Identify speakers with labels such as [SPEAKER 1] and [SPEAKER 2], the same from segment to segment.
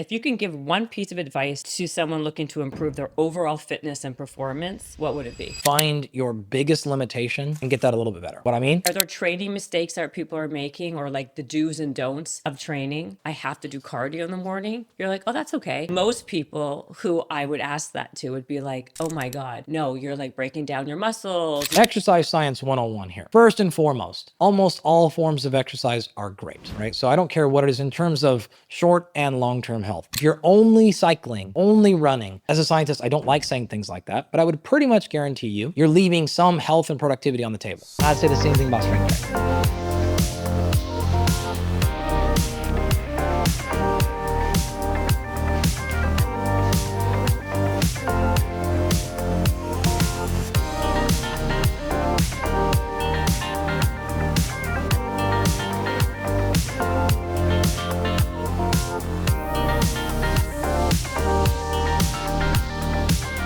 [SPEAKER 1] If you can give one piece of advice to someone looking to improve their overall fitness and performance, what would it be?
[SPEAKER 2] Find your biggest limitation and get that a little bit better. What I mean?
[SPEAKER 1] Are there training mistakes that people are making, or like the do's and don'ts of training? I have to do cardio in the morning. You're like, oh, that's okay. Most people who I would ask that to would be like, oh my God, no, you're like breaking down your muscles.
[SPEAKER 2] Exercise science 101 here. First and foremost, almost all forms of exercise are great, right? So I don't care what it is in terms of short and long-term health. If you're only cycling, only running, as a scientist, I don't like saying things like that, but I would pretty much guarantee you're leaving some health and productivity on the table. I'd say the same thing about strength training.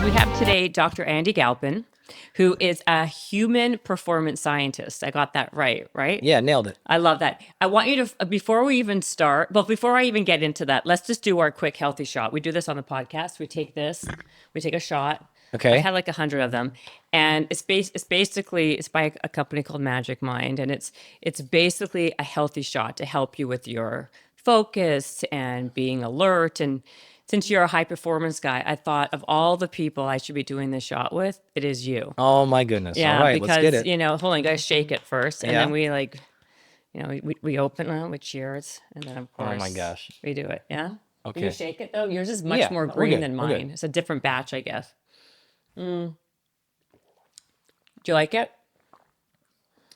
[SPEAKER 1] We have today Dr. Andy Galpin, who is a human performance scientist. I got that right?
[SPEAKER 2] Yeah, nailed it.
[SPEAKER 1] I love that. I want you to, before we even start, but before I even get into that, let's just do our quick healthy shot. We do this on the podcast. We take this, we take a shot.
[SPEAKER 2] Okay.
[SPEAKER 1] I've had like 100 of them, and it's by a company called Magic Mind, and it's basically a healthy shot to help you with your focus and being alert. And since you're a high performance guy, I thought of all the people I should be doing this shot with, it is you.
[SPEAKER 2] Oh my goodness.
[SPEAKER 1] Yeah,
[SPEAKER 2] all right,
[SPEAKER 1] because
[SPEAKER 2] let's get it.
[SPEAKER 1] hold on, you gotta shake it first, and
[SPEAKER 2] Yeah.
[SPEAKER 1] then we like, we open it, we cheers, and then of course,
[SPEAKER 2] Oh my gosh.
[SPEAKER 1] we do it. Yeah.
[SPEAKER 2] Okay.
[SPEAKER 1] Can you shake it though? Yours is much
[SPEAKER 2] Yeah,
[SPEAKER 1] more
[SPEAKER 2] we're
[SPEAKER 1] green
[SPEAKER 2] good,
[SPEAKER 1] than
[SPEAKER 2] we're good.
[SPEAKER 1] mine. It's a different batch, I guess. Do you like it?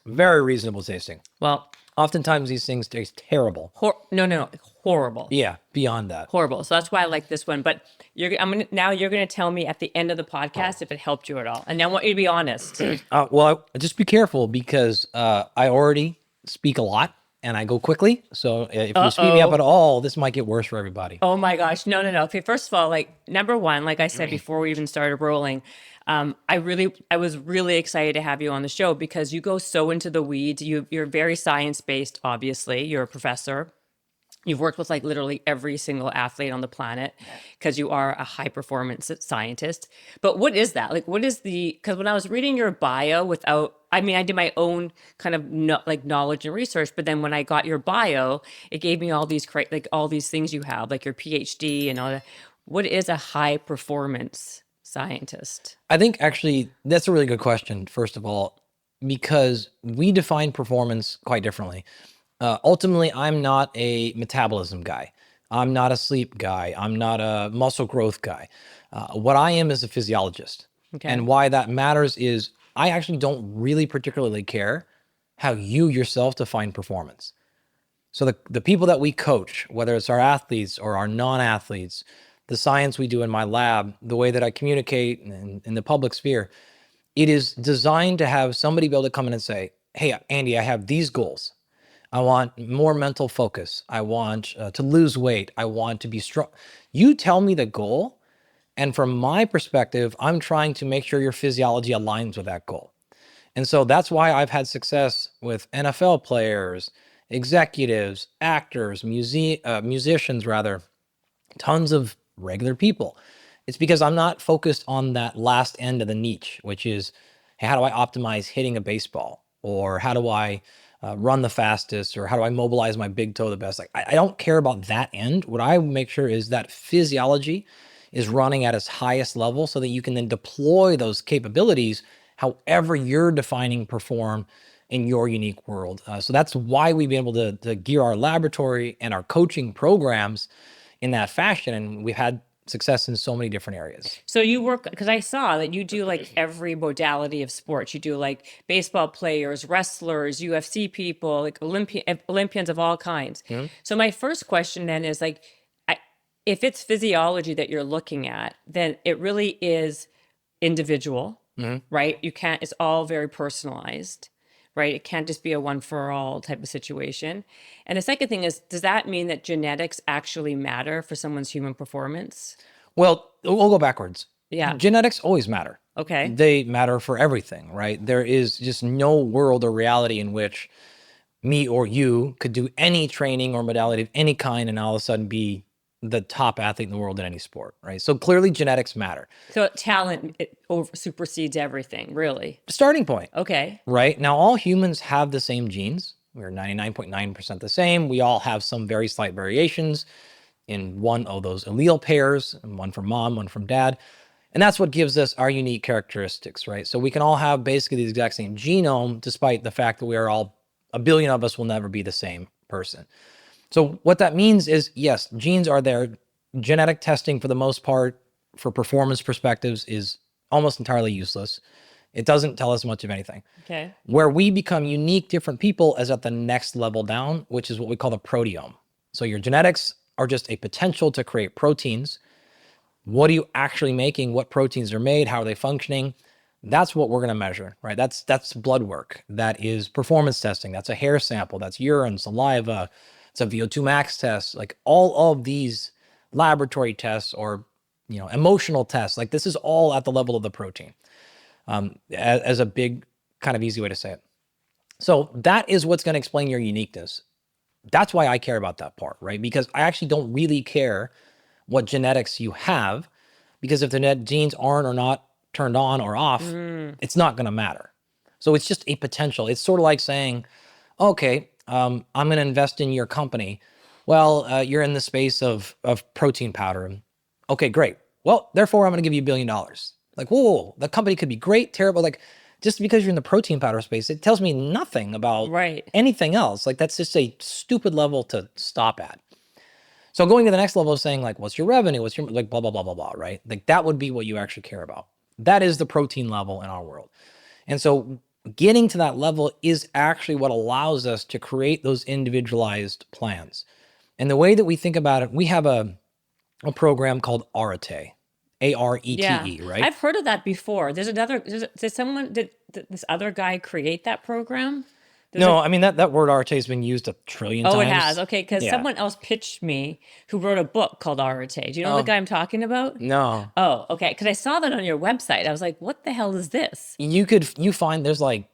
[SPEAKER 2] Very reasonable tasting.
[SPEAKER 1] Well,
[SPEAKER 2] Oftentimes these things taste terrible.
[SPEAKER 1] no, horrible.
[SPEAKER 2] Yeah, beyond that.
[SPEAKER 1] Horrible. So that's why I like this one. But you're gonna tell me at the end of the podcast if it helped you at all. And I want you to be honest.
[SPEAKER 2] Well, just be careful because I already speak a lot and I go quickly. So if you speed me up at all, this might get worse for everybody.
[SPEAKER 1] Oh my gosh. No. Okay, first of all, like number one, like I said before we even started rolling, I was really excited to have you on the show because you go so into the weeds. You're very science-based, obviously. You're a professor. You've worked with like literally every single athlete on the planet because you are a high performance scientist. But what is that? Like, what is because when I was reading your bio I did my own kind of knowledge and research, but then when I got your bio, it gave me all these things you have, like your PhD and all that. What is a high performance scientist?
[SPEAKER 2] I think actually that's a really good question, first of all, because we define performance quite differently. Ultimately, I'm not a metabolism guy. I'm not a sleep guy. I'm not a muscle growth guy. What I am is a physiologist.
[SPEAKER 1] Okay.
[SPEAKER 2] And why that matters is I actually don't really particularly care how you yourself define performance. So the people that we coach, whether it's our athletes or our non-athletes, the science we do in my lab, the way that I communicate in the public sphere, it is designed to have somebody be able to come in and say, hey, Andy, I have these goals. I want more mental focus. I want to lose weight. I want to be strong. You tell me the goal. And from my perspective, I'm trying to make sure your physiology aligns with that goal. And so that's why I've had success with NFL players, executives, actors, musicians, tons of regular people. It's because I'm not focused on that last end of the niche, which is, hey, how do I optimize hitting a baseball? Or how do I run the fastest, or how do I mobilize my big toe the best? Like, I don't care about that end. What I make sure is that physiology is running at its highest level so that you can then deploy those capabilities however you're defining perform in your unique world. So that's why we've been able to gear our laboratory and our coaching programs in that fashion. And we've had success in so many different areas.
[SPEAKER 1] So you work, because I saw that you do like every modality of sports. You do like baseball players, wrestlers, UFC people, like Olympians of all kinds.
[SPEAKER 2] Mm-hmm.
[SPEAKER 1] So my first question then is like, if it's physiology that you're looking at, then it really is individual, right? It's all very personalized, right? It can't just be a one for all type of situation. And the second thing is, does that mean that genetics actually matter for someone's human performance?
[SPEAKER 2] Well, we'll go backwards.
[SPEAKER 1] Yeah.
[SPEAKER 2] Genetics always matter.
[SPEAKER 1] Okay.
[SPEAKER 2] They matter for everything, right? There is just no world or reality in which me or you could do any training or modality of any kind and all of a sudden be the top athlete in the world in any sport, right? So clearly genetics matter.
[SPEAKER 1] So talent supersedes everything, really.
[SPEAKER 2] Starting point,
[SPEAKER 1] Okay.
[SPEAKER 2] right? Now, all humans have the same genes. We're 99.9% the same. We all have some very slight variations in one of those allele pairs, and one from mom, one from dad. And that's what gives us our unique characteristics, right? So we can all have basically the exact same genome, despite the fact that we are all, a billion of us will never be the same person. So what that means is, yes, genes are there. Genetic testing, for the most part, for performance perspectives, is almost entirely useless. It doesn't tell us much of anything.
[SPEAKER 1] Okay.
[SPEAKER 2] Where we become unique, different people is at the next level down, which is what we call the proteome. So your genetics are just a potential to create proteins. What are you actually making? What proteins are made? How are they functioning? That's what we're going to measure, right? That's blood work. That is performance testing. That's a hair sample. That's urine, saliva. It's a VO2 max test. Like all of these laboratory tests, or emotional tests, like this is all at the level of the protein, as a big kind of easy way to say it. So that is what's going to explain your uniqueness. That's why I care about that part, right? Because I actually don't really care what genetics you have, because if the genes aren't or not turned on or off, it's not going to matter. So it's just a potential. It's sort of like saying, okay, I'm going to invest in your company. Well, you're in the space of protein powder. Okay, great. Well, therefore, I'm going to give you $1 billion. Like, whoa, the company could be great, terrible. Like, just because you're in the protein powder space, it tells me nothing about anything else. Like, that's just a stupid level to stop at. So going to the next level is saying, like, what's your revenue? What's your, like, blah, blah, blah, blah, blah, right? Like, that would be what you actually care about. That is the protein level in our world. And so getting to that level is actually what allows us to create those individualized plans. And the way that we think about it, we have a program called Arete, ARETE, right?
[SPEAKER 1] I've heard of that before. Did this other guy create that program?
[SPEAKER 2] No, I mean, that word Arete has been used a trillion times.
[SPEAKER 1] Oh, it has. Okay, because someone else pitched me who wrote a book called Arete. Do you know the guy I'm talking about?
[SPEAKER 2] No.
[SPEAKER 1] Oh, okay. Because I saw that on your website. I was like, what the hell is this?
[SPEAKER 2] You find there's like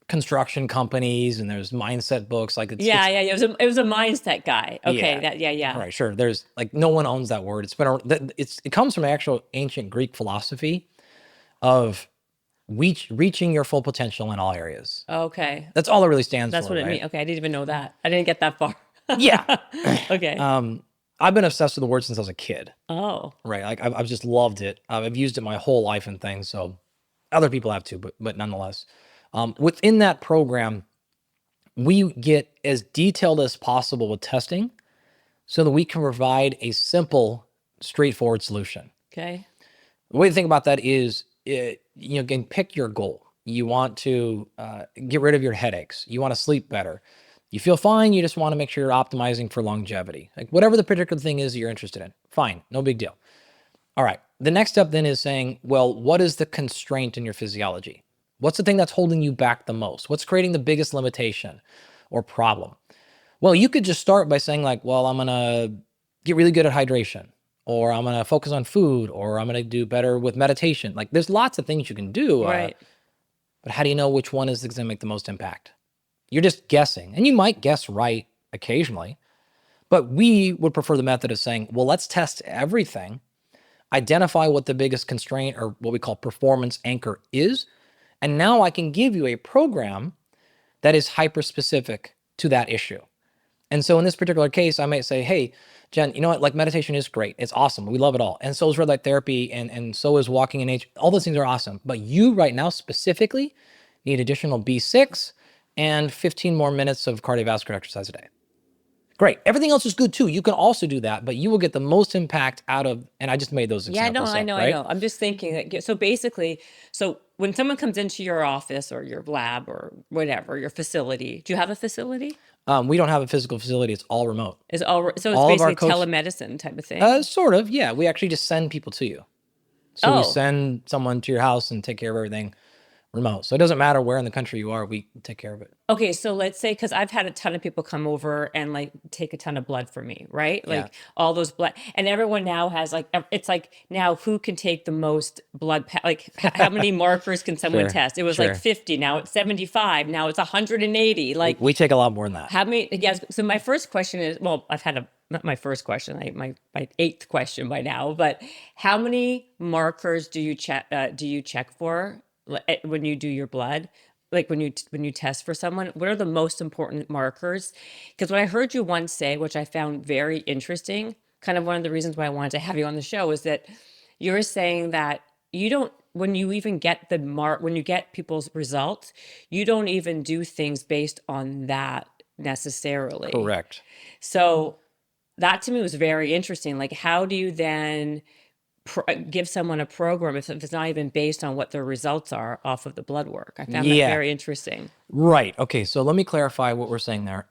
[SPEAKER 2] construction companies and there's mindset books. Like
[SPEAKER 1] it was a mindset guy. Okay,
[SPEAKER 2] yeah. Right, sure. There's like, no one owns that word. It comes from actual ancient Greek philosophy of reaching your full potential in all areas.
[SPEAKER 1] Okay.
[SPEAKER 2] That's all it really stands for.
[SPEAKER 1] That's what it means. Okay, I didn't even know that. I didn't get that far.
[SPEAKER 2] Yeah.
[SPEAKER 1] Okay.
[SPEAKER 2] I've been obsessed with the word since I was a kid.
[SPEAKER 1] Oh.
[SPEAKER 2] Right. Like I've just loved it. I've used it my whole life and things. So other people have too, but nonetheless, within that program, we get as detailed as possible with testing so that we can provide a simple, straightforward solution.
[SPEAKER 1] Okay.
[SPEAKER 2] The way to think about that is, again, pick your goal. You want to get rid of your headaches. You want to sleep better. You feel fine. You just want to make sure you're optimizing for longevity. Like whatever the particular thing is that you're interested in. Fine. No big deal. All right. The next step then is saying, well, what is the constraint in your physiology? What's the thing that's holding you back the most? What's creating the biggest limitation or problem? Well, you could just start by saying like, well, I'm going to get really good at hydration, or I'm going to focus on food, or I'm going to do better with meditation. Like there's lots of things you can do.
[SPEAKER 1] Right.
[SPEAKER 2] But how do you know which one is going to make the most impact? You're just guessing, and you might guess right occasionally, but we would prefer the method of saying, well, let's test everything, identify what the biggest constraint or what we call performance anchor is, and now I can give you a program that is hyper-specific to that issue. And so in this particular case, I might say, hey, Jen, you know what? Like meditation is great. It's awesome. We love it all. And so is red light therapy, and so is walking in nature. All those things are awesome. But you right now specifically need additional B6 and 15 more minutes of cardiovascular exercise a day. Great. Everything else is good too. You can also do that, but you will get the most impact out of, and I just made those examples.
[SPEAKER 1] I know. I'm just thinking that, so basically, so when someone comes into your office or your lab or whatever, your facility, do you have a facility?
[SPEAKER 2] We don't have a physical facility. It's all remote.
[SPEAKER 1] So it's basically telemedicine type of thing?
[SPEAKER 2] Sort of, yeah. We actually just send people to you. So we send someone to your house and take care of everything remote. So it doesn't matter where in the country you are, we take care of it.
[SPEAKER 1] Okay, so let's say, because I've had a ton of people come over and like take a ton of blood from me, right? Like all those blood, and everyone now has like, it's like now who can take the most blood, like how many markers can someone test? It was like 50, now it's 75, now it's 180. Like
[SPEAKER 2] we take a lot more than that.
[SPEAKER 1] How many? Yes. So my first question is, well, I've had not my first question, my eighth question by now, but how many markers do you check for when you do your blood? Like when you test for someone, what are the most important markers? Because what I heard you once say, which I found very interesting, kind of one of the reasons why I wanted to have you on the show, is that you were saying that you don't, when you even get when you get people's results, you don't even do things based on that necessarily.
[SPEAKER 2] Correct.
[SPEAKER 1] So that to me was very interesting. Like, how do you then give someone a program if it's not even based on what their results are off of the blood work? I found that very interesting.
[SPEAKER 2] Right. Okay. So let me clarify what we're saying there.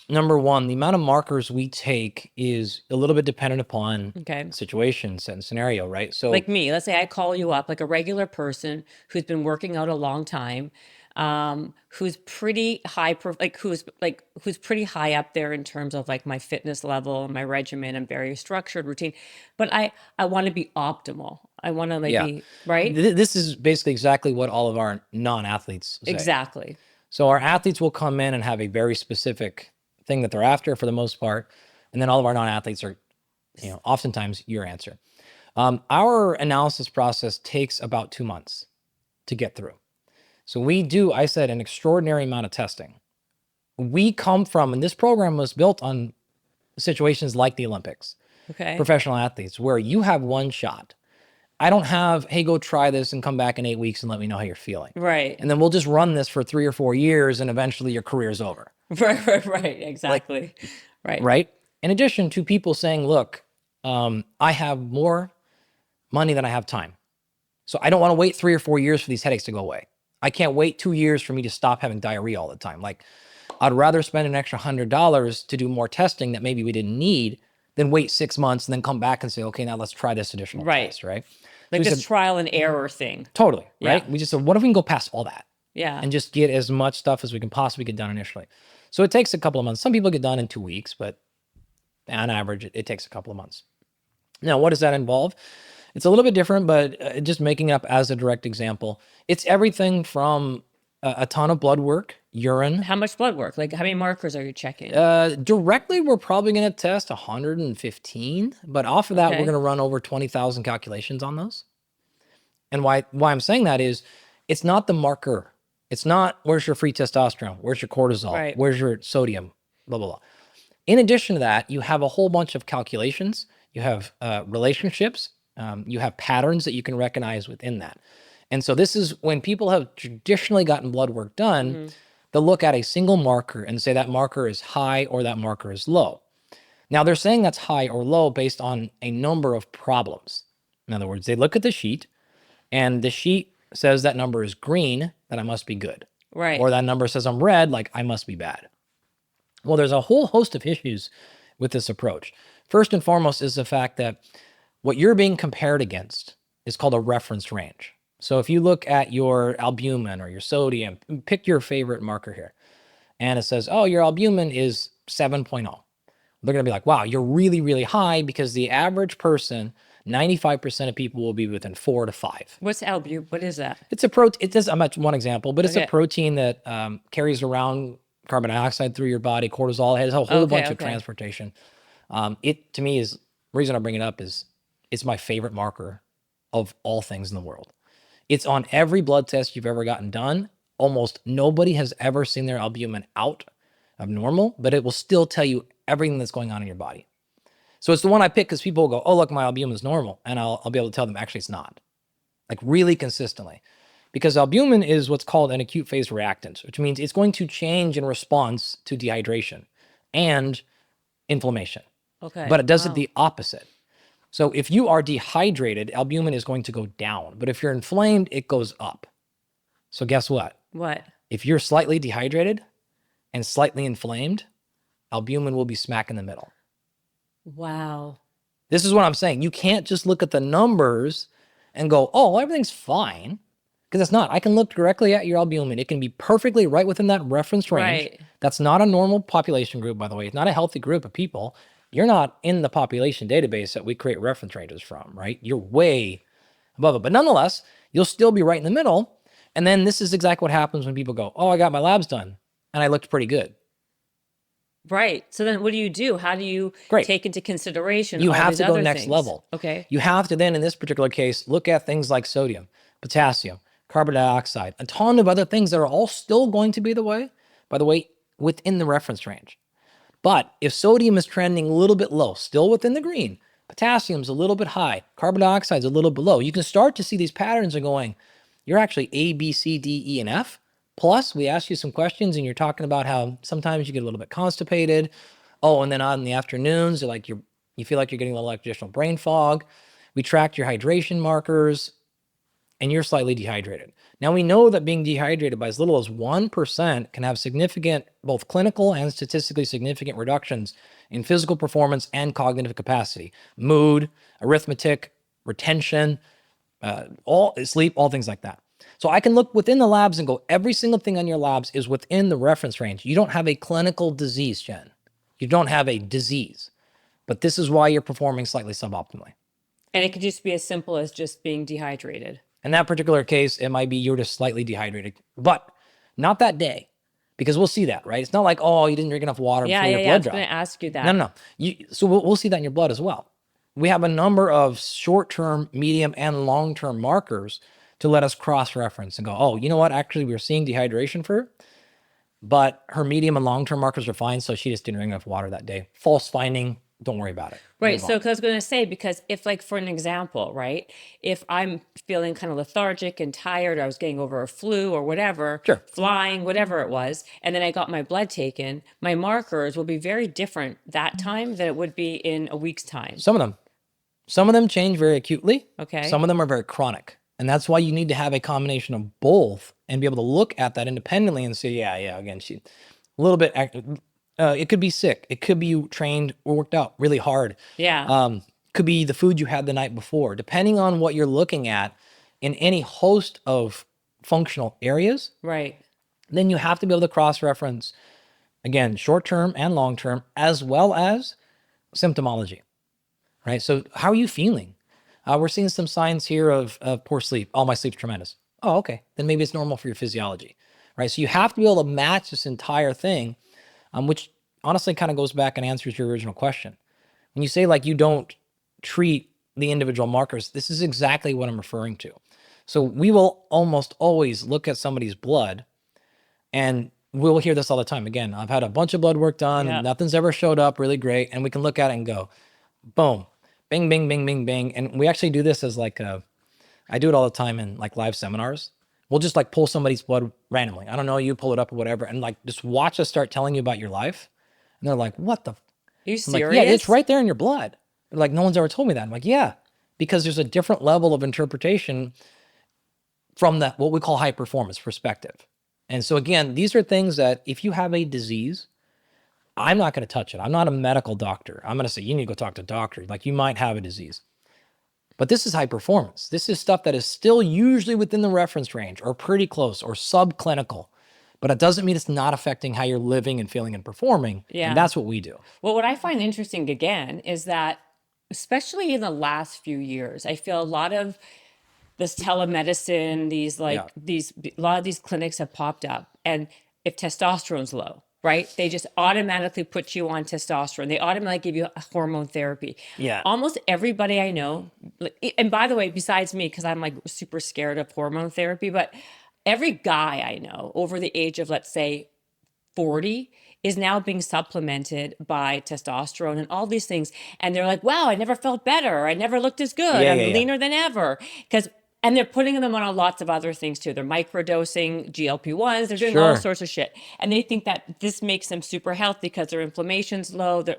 [SPEAKER 2] Number one, the amount of markers we take is a little bit dependent upon situations and scenario, right? So
[SPEAKER 1] like me, let's say I call you up, like a regular person who's been working out a long time, who's pretty high, who's pretty high up there in terms of like my fitness level, my regimen, and very structured routine. But I want to be optimal. I want to be right.
[SPEAKER 2] This is basically exactly what all of our non-athletes say.
[SPEAKER 1] Exactly.
[SPEAKER 2] So our athletes will come in and have a very specific thing that they're after for the most part. And then all of our non-athletes are, oftentimes your answer. Our analysis process takes about 2 months to get through. So we do, I said, an extraordinary amount of testing. We come from, and this program was built on situations like the Olympics, professional athletes, where you have one shot. I don't have, hey, go try this and come back in 8 weeks and let me know how you're feeling.
[SPEAKER 1] Right.
[SPEAKER 2] And then we'll just run this for 3 or 4 years and eventually your career's over.
[SPEAKER 1] Right. Exactly.
[SPEAKER 2] Right. In addition to people saying, look, I have more money than I have time. So I don't want to wait 3 or 4 years for these headaches to go away. I can't wait 2 years for me to stop having diarrhea all the time. Like, I'd rather spend an extra $100 to do more testing that maybe we didn't need than wait 6 months and then come back and say, okay, now let's try this additional test, right?
[SPEAKER 1] Like this trial and error thing.
[SPEAKER 2] Totally, right? We just said, what if we can go past all that?
[SPEAKER 1] Yeah.
[SPEAKER 2] And just get as much stuff as we can possibly get done initially. So it takes a couple of months. Some people get done in 2 weeks, but on average, it takes a couple of months. Now, what does that involve? It's a little bit different, but just making up as a direct example, it's everything from a ton of blood work, urine.
[SPEAKER 1] How much blood work? Like, how many markers are you checking?
[SPEAKER 2] Directly, we're probably going to test 115, but off of that, we're going to run over 20,000 calculations on those. And why I'm saying that is, it's not the marker. It's not, where's your free testosterone? Where's your cortisol? Where's your sodium? Blah, blah, blah. In addition to that, you have a whole bunch of calculations. You have relationships. You have patterns that you can recognize within that. And so this is when people have traditionally gotten blood work done, they'll look at a single marker and say that marker is high or that marker is low. Now they're saying that's high or low based on a number of problems. In other words, they look at the sheet and the sheet says that number is green, then I must be good.
[SPEAKER 1] Right.
[SPEAKER 2] Or that number says I'm red, like I must be bad. Well, there's a whole host of issues with this approach. First and foremost is the fact that what you're being compared against is called a reference range. So if you look at your albumin or your sodium, pick your favorite marker here, and it says, oh, your albumin is 7.0. They're going to be like, wow, you're really, really high, because the average person, 95% of people will be within 4 to 5.
[SPEAKER 1] What's albumin? What is that?
[SPEAKER 2] It's a protein. It does, I'm at one example, but it's a protein that carries around carbon dioxide through your body, cortisol. It has a whole bunch of transportation. It, to me, is, the reason I bring it up is it's my favorite marker of all things in the world. It's on every blood test you've ever gotten done. Almost nobody has ever seen their albumin out of normal, but it will still tell you everything that's going on in your body. So it's the one I pick because people will go, oh, look, my albumin is normal. And I'll be able to tell them, actually, it's not. Like, really consistently. Because albumin is what's called an acute phase reactant, which means it's going to change in response to dehydration and inflammation. But it does it the opposite. So if you are dehydrated, albumin is going to go down. But if you're inflamed, it goes up. So guess what?
[SPEAKER 1] What?
[SPEAKER 2] If you're slightly dehydrated and slightly inflamed, albumin will be smack in the middle.
[SPEAKER 1] Wow.
[SPEAKER 2] This is what I'm saying. You can't just look at the numbers and go, oh, everything's fine. Because it's not. I can look directly at your albumin. It can be perfectly right within that reference range.
[SPEAKER 1] Right.
[SPEAKER 2] That's not a normal population group, by the way. It's not a healthy group of people. You're not in the population database that we create reference ranges from, right? You're way above it. But nonetheless, you'll still be right in the middle. And then this is exactly what happens when people go, oh, I got my labs done and I looked pretty good.
[SPEAKER 1] Right. So then what do? How do you
[SPEAKER 2] Great.
[SPEAKER 1] take into consideration
[SPEAKER 2] You
[SPEAKER 1] all
[SPEAKER 2] have
[SPEAKER 1] these
[SPEAKER 2] to go
[SPEAKER 1] other
[SPEAKER 2] next
[SPEAKER 1] things?
[SPEAKER 2] level.
[SPEAKER 1] Okay.
[SPEAKER 2] You have to then, in this particular case, look at things like sodium, potassium, carbon dioxide, a ton of other things that are all still going to be by the way, within the reference range. But if sodium is trending a little bit low, still within the green, potassium's a little bit high, carbon dioxide's a little below, you can start to see these patterns are going, you're actually A, B, C, D, E, and F. Plus, we ask you some questions and you're talking about how sometimes you get a little bit constipated. Oh, and then on the afternoons, you feel like you're getting a little additional brain fog. We tracked your hydration markers and you're slightly dehydrated. Now we know that being dehydrated by as little as 1% can have significant, both clinical and statistically significant reductions in physical performance and cognitive capacity, mood, arithmetic, retention, all sleep, all things like that. So I can look within the labs and go, every single thing on your labs is within the reference range. You don't have a clinical disease, Jen. You don't have a disease, but this is why you're performing slightly suboptimally.
[SPEAKER 1] And it could just be as simple as just being dehydrated.
[SPEAKER 2] In that particular case, it might be you're just slightly dehydrated, but not that day, because we'll see that, right? It's not like, oh, you didn't drink enough water before your blood
[SPEAKER 1] I was
[SPEAKER 2] dropped.
[SPEAKER 1] going to ask you that.
[SPEAKER 2] No. So we'll see that in your blood as well. We have a number of short-term, medium, and long-term markers to let us cross-reference and go, oh, you know what? Actually, we were seeing dehydration for her, but her medium and long-term markers are fine, so she just didn't drink enough water that day. False finding. Don't worry about it.
[SPEAKER 1] Right. So, because I was going to say, because if, like, for an example, right, if I'm feeling kind of lethargic and tired, or I was getting over a flu or whatever,
[SPEAKER 2] Sure.
[SPEAKER 1] flying, whatever it was, and then I got my blood taken, my markers will be very different that time than it would be in a week's time.
[SPEAKER 2] Some of them change very acutely.
[SPEAKER 1] Okay.
[SPEAKER 2] Some of them are very chronic. And that's why you need to have a combination of both and be able to look at that independently and say, yeah, again, she a little bit, it could be sick. It could be you trained or worked out really hard.
[SPEAKER 1] Yeah.
[SPEAKER 2] Could be the food you had the night before. Depending on what you're looking at in any host of functional areas,
[SPEAKER 1] Right.
[SPEAKER 2] then you have to be able to cross-reference, again, short-term and long-term, as well as symptomology, right? So how are you feeling? We're seeing some signs here of poor sleep. Oh, my sleep's tremendous. Oh, okay. Then maybe it's normal for your physiology, right? So you have to be able to match this entire thing, which honestly kind of goes back and answers your original question. When you say like you don't treat the individual markers, this is exactly what I'm referring to. So we will almost always look at somebody's blood, and we'll hear this all the time. Again, I've had a bunch of blood work done.
[SPEAKER 1] Yeah.
[SPEAKER 2] Nothing's ever showed up really great. And we can look at it and go, boom, bing, bing, bing, bing, bing. And we actually do this as like I do it all the time in like live seminars. We'll just like pull somebody's blood randomly. I don't know, you pull it up or whatever. And like just watch us start telling you about your life. And they're like, what the?
[SPEAKER 1] Are you
[SPEAKER 2] I'm
[SPEAKER 1] serious?
[SPEAKER 2] like, yeah, it's right there in your blood. They're like, no one's ever told me that. I'm like, yeah, because there's a different level of interpretation from that, what we call high performance perspective. And so again, these are things that if you have a disease, I'm not going to touch it. I'm not a medical doctor. I'm going to say, you need to go talk to a doctor. Like you might have a disease. But this is high performance. This is stuff that is still usually within the reference range or pretty close or subclinical. But it doesn't mean it's not affecting how you're living and feeling and performing.
[SPEAKER 1] Yeah.
[SPEAKER 2] And that's what we do.
[SPEAKER 1] Well, what I find interesting again is that, especially in the last few years, I feel a lot of this telemedicine, a lot of these clinics have popped up. And if testosterone's low, right, they just automatically put you on testosterone. They automatically give you a hormone therapy.
[SPEAKER 2] Yeah.
[SPEAKER 1] Almost everybody I know, and by the way, besides me, because I'm like super scared of hormone therapy, but every guy I know over the age of, let's say, 40 is now being supplemented by testosterone and all these things. And they're like, wow, I never felt better. I never looked as good. I'm leaner than ever. And they're putting them on lots of other things too. They're microdosing GLP-1s. They're doing all sorts of shit. And they think that this makes them super healthy because their inflammation's low. They're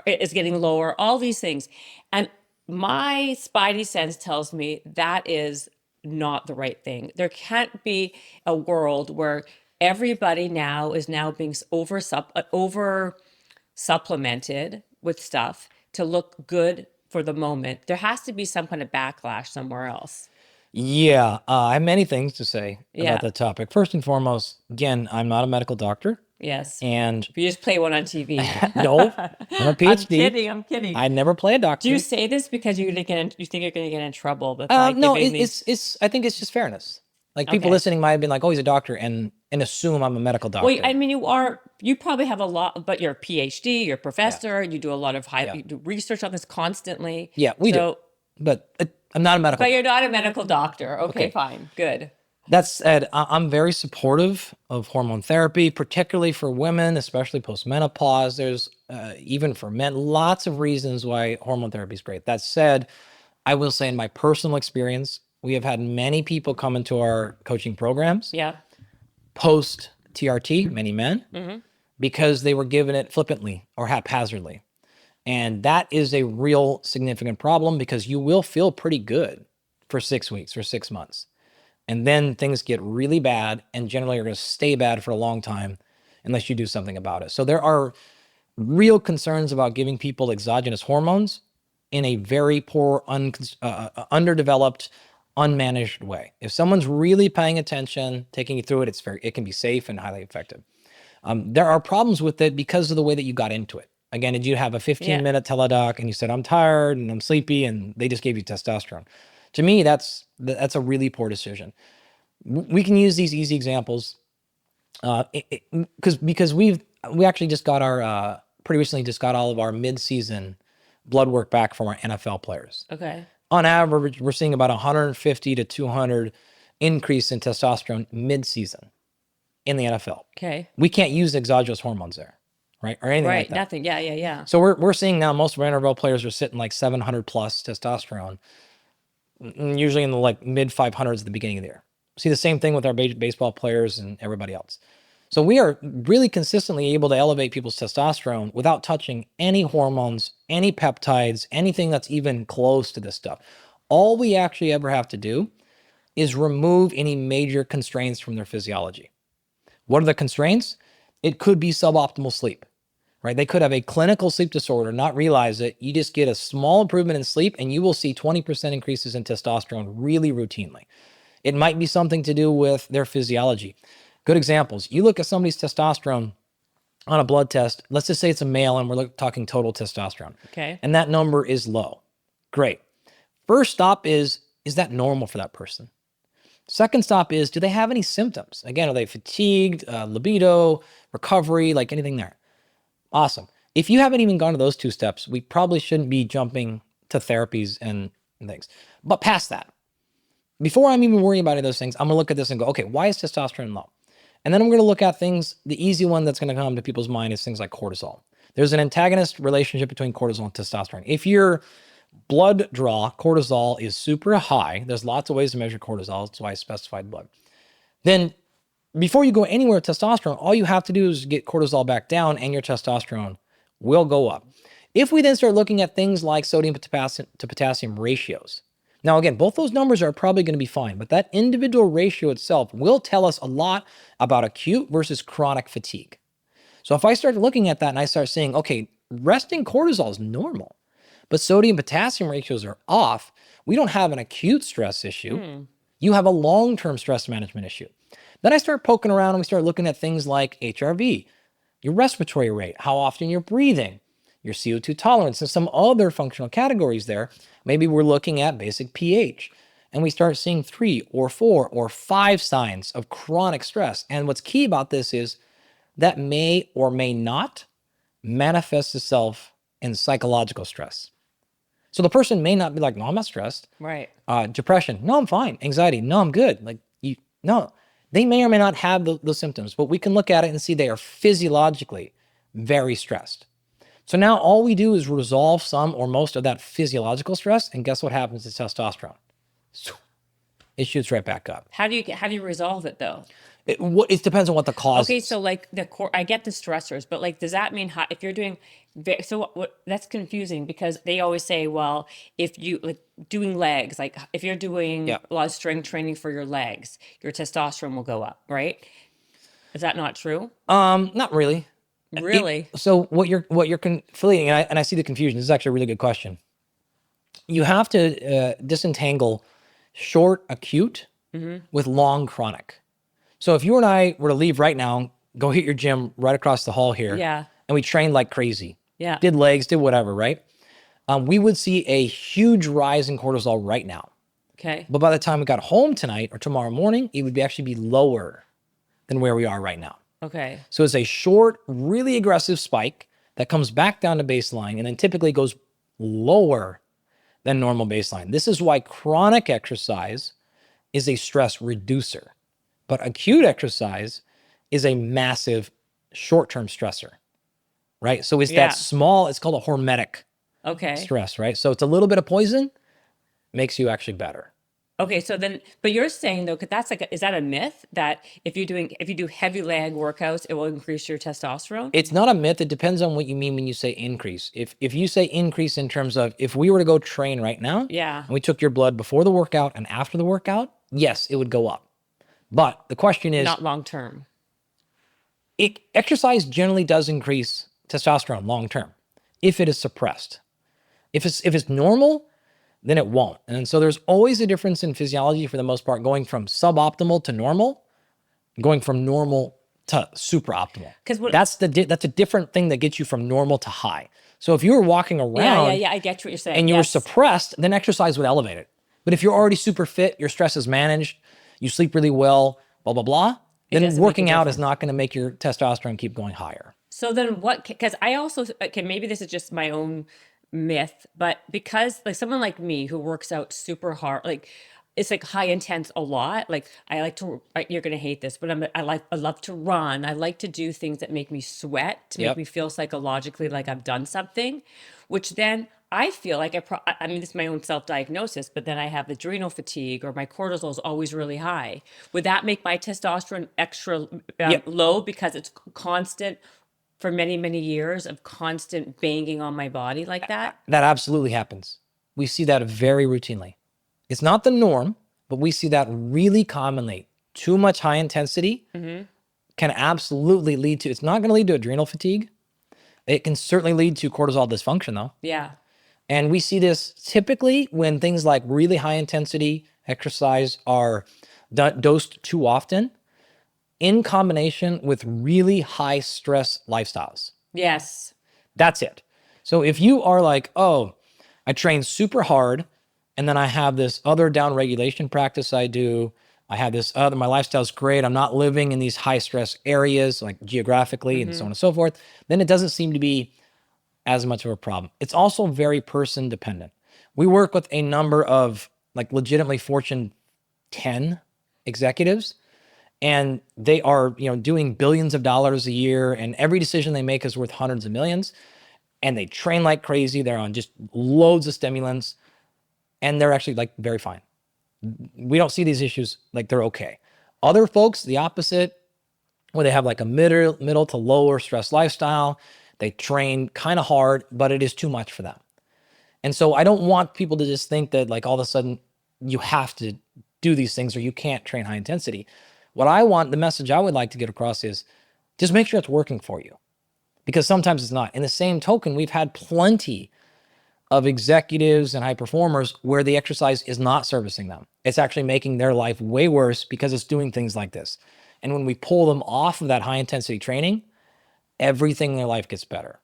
[SPEAKER 1] is getting lower, all these things. And my spidey sense tells me that is not the right thing. There can't be a world where everybody now is being over supplemented with stuff to look good for the moment. There has to be some kind of backlash somewhere else.
[SPEAKER 2] Yeah, I have many things to say
[SPEAKER 1] Yeah.
[SPEAKER 2] about the topic. First and foremost, again, I'm not a medical doctor.
[SPEAKER 1] Yes.
[SPEAKER 2] And
[SPEAKER 1] You just play one on TV.
[SPEAKER 2] no, I'm a PhD.
[SPEAKER 1] I'm kidding.
[SPEAKER 2] I never play a doctor.
[SPEAKER 1] Do you say this because you think you're going to get in trouble? But
[SPEAKER 2] No, I think it's just fairness. Like people
[SPEAKER 1] Okay.
[SPEAKER 2] listening might have been like, oh, he's a doctor. And and assume I'm a medical doctor.
[SPEAKER 1] Well, I mean, you probably have a lot, but you're a PhD, you're a professor, you do a lot of you do research on this constantly.
[SPEAKER 2] Yeah, we do. But I'm not a medical
[SPEAKER 1] But you're not a medical doctor. Okay, fine. Good.
[SPEAKER 2] That said, I'm very supportive of hormone therapy, particularly for women, especially postmenopause. There's even for men, lots of reasons why hormone therapy is great. That said, I will say in my personal experience, we have had many people come into our coaching programs
[SPEAKER 1] Yeah.
[SPEAKER 2] post TRT, many men, because they were given it flippantly or haphazardly. And that is a real significant problem because you will feel pretty good for 6 weeks or 6 months. And then things get really bad and generally are going to stay bad for a long time unless you do something about it. So there are real concerns about giving people exogenous hormones in a very poor, underdeveloped, unmanaged way. If someone's really paying attention, taking you through it, it can be safe and highly effective. There are problems with it because of the way that you got into it. Again, did you have a 15-minute teledoc and you said, I'm tired and I'm sleepy, and they just gave you testosterone? To me, that's a really poor decision. We can use these easy examples because we actually just got our pretty recently just got all of our mid-season blood work back from our NFL players.
[SPEAKER 1] Okay.
[SPEAKER 2] On average, we're seeing about 150 to 200 increase in testosterone mid-season in the NFL.
[SPEAKER 1] Okay.
[SPEAKER 2] We can't use exogenous hormones there, right? Or anything like that.
[SPEAKER 1] Nothing. Yeah.
[SPEAKER 2] So we're seeing now most of our NFL players are sitting like 700 plus testosterone, usually in the like mid 500s at the beginning of the year. See the same thing with our baseball players and everybody else. So we are really consistently able to elevate people's testosterone without touching any hormones, any peptides, anything that's even close to this stuff. All we actually ever have to do is remove any major constraints from their physiology. What are the constraints? It could be suboptimal sleep, right? They could have a clinical sleep disorder, not realize it. You just get a small improvement in sleep and you will see 20% increases in testosterone really routinely. It might be something to do with their physiology. Good examples. You look at somebody's testosterone on a blood test. Let's just say it's a male and we're talking total testosterone.
[SPEAKER 1] Okay.
[SPEAKER 2] And that number is low. Great. First stop is that normal for that person? Second stop is, do they have any symptoms? Again, are they fatigued, libido, recovery, like anything there? Awesome. If you haven't even gone to those two steps, we probably shouldn't be jumping to therapies and things. But past that, before I'm even worrying about any of those things, I'm going to look at this and go, okay, why is testosterone low? And then I'm going to look at things, the easy one that's going to come to people's mind is things like cortisol. There's an antagonist relationship between cortisol and testosterone. If your blood draw, cortisol is super high, there's lots of ways to measure cortisol, that's why I specified blood. Then before you go anywhere with testosterone, all you have to do is get cortisol back down and your testosterone will go up. If we then start looking at things like sodium to potassium ratios, now again, both those numbers are probably going to be fine, but that individual ratio itself will tell us a lot about acute versus chronic fatigue. So if I start looking at that and I start saying, okay, resting cortisol is normal, but sodium potassium ratios are off, we don't have an acute stress issue. You have a long-term stress management issue. Then I start poking around and we start looking at things like HRV, your respiratory rate, how often you're breathing, your CO2 tolerance, and some other functional categories there. Maybe we're looking at basic pH, and we start seeing 3 or 4 or 5 signs of chronic stress. And what's key about this is that may or may not manifest itself in psychological stress. So the person may not be like, no, I'm not stressed.
[SPEAKER 1] Right.
[SPEAKER 2] Depression, no, I'm fine. Anxiety, no, I'm good. No, they may or may not have those symptoms, but we can look at it and see they are physiologically very stressed. So now all we do is resolve some or most of that physiological stress, and guess what happens to testosterone? It shoots right back up.
[SPEAKER 1] How do you resolve it though?
[SPEAKER 2] It depends on what the cause
[SPEAKER 1] Okay,
[SPEAKER 2] is.
[SPEAKER 1] so like I get the stressors, but like, does that mean if you're doing, that's confusing because they always say, well, if you like doing legs, like if you're doing a lot of strength training for your legs, your testosterone will go up, right? Is that not true?
[SPEAKER 2] Not really.
[SPEAKER 1] Really?
[SPEAKER 2] So what you're conflating, and I see the confusion. This is actually a really good question. You have to disentangle short acute with long chronic. So if you and I were to leave right now, go hit your gym right across the hall here, and we trained like crazy, did legs, did whatever, right? We would see a huge rise in cortisol right now.
[SPEAKER 1] Okay.
[SPEAKER 2] But by the time we got home tonight or tomorrow morning, it would actually be lower than where we are right now.
[SPEAKER 1] Okay.
[SPEAKER 2] So it's a short, really aggressive spike that comes back down to baseline and then typically goes lower than normal baseline. This is why chronic exercise is a stress reducer, but acute exercise is a massive short-term stressor, right? So it's that small, it's called a hormetic stress, right? So it's a little bit of poison, makes you actually better.
[SPEAKER 1] Okay, so then, but you're saying though, 'cause that's like, is that a myth that if you do heavy leg workouts, it will increase your testosterone?
[SPEAKER 2] It's not a myth. It depends on what you mean when you say increase. If you say increase in terms of if we were to go train right now,
[SPEAKER 1] Yeah.
[SPEAKER 2] and we took your blood before the workout and after the workout, yes, it would go up. But the question is,
[SPEAKER 1] Not long term.
[SPEAKER 2] Exercise generally does increase testosterone long term if it is suppressed. If it's normal, then it won't. And so there's always a difference in physiology for the most part, going from suboptimal to normal, going from normal to super optimal. Because that's a different thing that gets you from normal to high. So if you were walking around,
[SPEAKER 1] I get what you're saying,
[SPEAKER 2] and you were suppressed, then exercise would elevate it. But if you're already super fit, your stress is managed, you sleep really well, blah blah blah, then working out is not going to make your testosterone keep going higher.
[SPEAKER 1] So then what? Because I also, okay, maybe this is just my own myth, but because like someone like me who works out super hard, like it's like high intense a lot. Like I like to, you're going to hate this, but I love to run. I like to do things that make me sweat to make me feel psychologically like I've done something, which then I feel like I mean, this is my own self-diagnosis, but then I have adrenal fatigue or my cortisol is always really high. Would that make my testosterone extra low because it's constant for many, many years of constant banging on my body like that?
[SPEAKER 2] That absolutely happens. We see that very routinely. It's not the norm, but we see that really commonly. Too much high intensity can absolutely lead to, it's not going to lead to adrenal fatigue. It can certainly lead to cortisol dysfunction though.
[SPEAKER 1] Yeah.
[SPEAKER 2] And we see this typically when things like really high intensity exercise are dosed too often in combination with really high stress lifestyles.
[SPEAKER 1] Yes.
[SPEAKER 2] That's it. So if you are like, oh, I train super hard and then I have this other down regulation practice I do, I have this other, my lifestyle's great, I'm not living in these high stress areas like geographically and so on and so forth, then it doesn't seem to be as much of a problem. It's also very person dependent. We work with a number of like legitimately Fortune 10 executives, and they are, doing billions of dollars a year, and every decision they make is worth hundreds of millions. And they train like crazy. They're on just loads of stimulants, and they're actually like very fine. We don't see these issues, like they're okay. Other folks, the opposite, where they have like a middle to lower stress lifestyle. They train kind of hard, but it is too much for them. And so I don't want people to just think that like all of a sudden you have to do these things or you can't train high intensity. What I want, the message I would like to get across is just make sure it's working for you, because sometimes it's not. In the same token, we've had plenty of executives and high performers where the exercise is not servicing them. It's actually making their life way worse because it's doing things like this. And when we pull them off of that high intensity training, everything in their life gets better.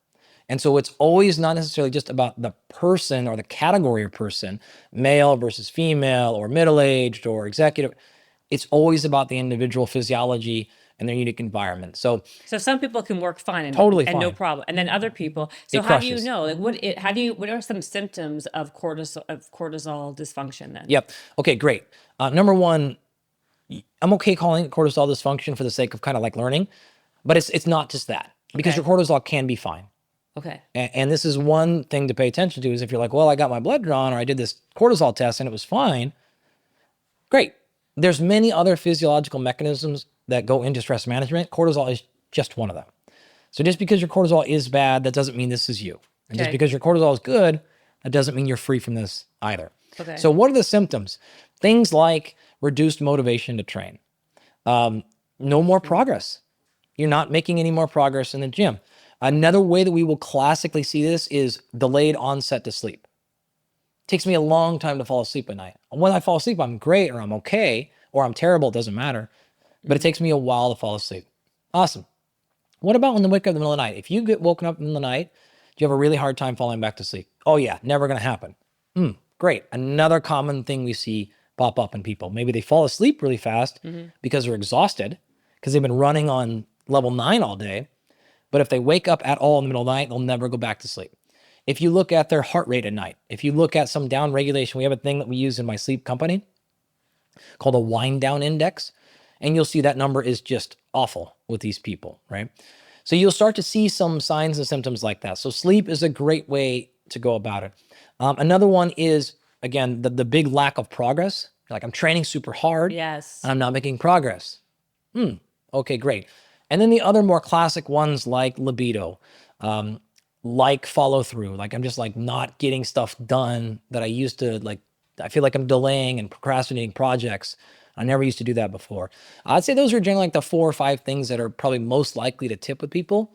[SPEAKER 2] And so it's always not necessarily just about the person or the category of person, male versus female or middle-aged or executive. It's always about the individual physiology and their unique environment. So
[SPEAKER 1] some people can work fine and no problem, and then other people. So how do you know? Like what are some symptoms of cortisol dysfunction then?
[SPEAKER 2] Yep. Okay, great. Number one, I'm okay calling it cortisol dysfunction for the sake of kind of like learning, but it's not just that, because your cortisol can be fine.
[SPEAKER 1] Okay.
[SPEAKER 2] And this is one thing to pay attention to, is if you're like, well, I got my blood drawn or I did this cortisol test and it was fine. Great. There's many other physiological mechanisms that go into stress management. Cortisol is just one of them. So just because your cortisol is bad, that doesn't mean this is you. And just because your cortisol is good, that doesn't mean you're free from this either. Okay. So what are the symptoms? Things like reduced motivation to train. No more progress. You're not making any more progress in the gym. Another way that we will classically see this is delayed onset to sleep. It takes me a long time to fall asleep at night. When I fall asleep, I'm great, or I'm okay, or I'm terrible, it doesn't matter. But it takes me a while to fall asleep. Awesome. What about when you wake up in the middle of the night? If you get woken up in the night, do you have a really hard time falling back to sleep? Oh yeah, never gonna happen. Great. Another common thing we see pop up in people. Maybe they fall asleep really fast because they're exhausted, because they've been running on level 9 all day. But if they wake up at all in the middle of the night, they'll never go back to sleep. If you look at their heart rate at night, if you look at some down regulation, we have a thing that we use in my sleep company called a wind down index. And you'll see that number is just awful with these people, right? So you'll start to see some signs and symptoms like that. So sleep is a great way to go about it. Another one is, again, the big lack of progress. Like, I'm training super hard.
[SPEAKER 1] Yes.
[SPEAKER 2] And I'm not making progress. Okay, great. And then the other more classic ones like libido, like follow through. Like, I'm just like not getting stuff done that I used to. Like, I feel like I'm delaying and procrastinating projects. I never used to do that before. I'd say those are generally like the 4 or 5 things that are probably most likely to tip with people.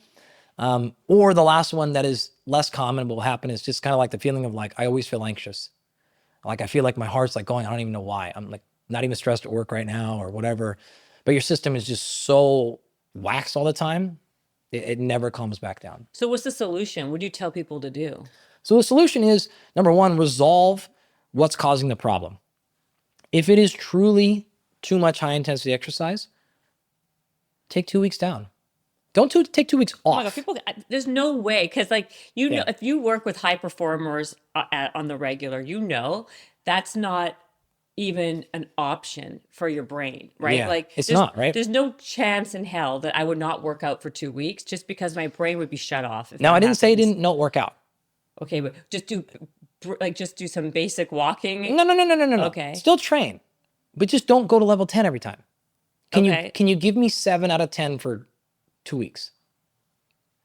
[SPEAKER 2] Or the last one that is less common but will happen is just kind of like the feeling of like, I always feel anxious. Like, I feel like my heart's like going, I don't even know why. I'm like not even stressed at work right now or whatever. But your system is just so waxed all the time. It never calms back down.
[SPEAKER 1] So what's the solution? What do you tell people to do?
[SPEAKER 2] So the solution is, number one, resolve what's causing the problem. If it is truly too much high intensity exercise, take 2 weeks down. Don't take 2 weeks
[SPEAKER 1] Oh my God,
[SPEAKER 2] off.
[SPEAKER 1] people, there's no way. Cause like, know, if you work with high performers on the regular, that's not even an option for your brain, right?
[SPEAKER 2] Yeah,
[SPEAKER 1] Like
[SPEAKER 2] it's not, right?
[SPEAKER 1] There's no chance in hell that I would not work out for 2 weeks just because my brain would be shut off.
[SPEAKER 2] Now, I didn't say it not work out.
[SPEAKER 1] Okay, but just do some basic walking.
[SPEAKER 2] No.
[SPEAKER 1] Okay.
[SPEAKER 2] Still train, but just don't go to level 10 every time. Can you give me 7 out of 10 for 2 weeks?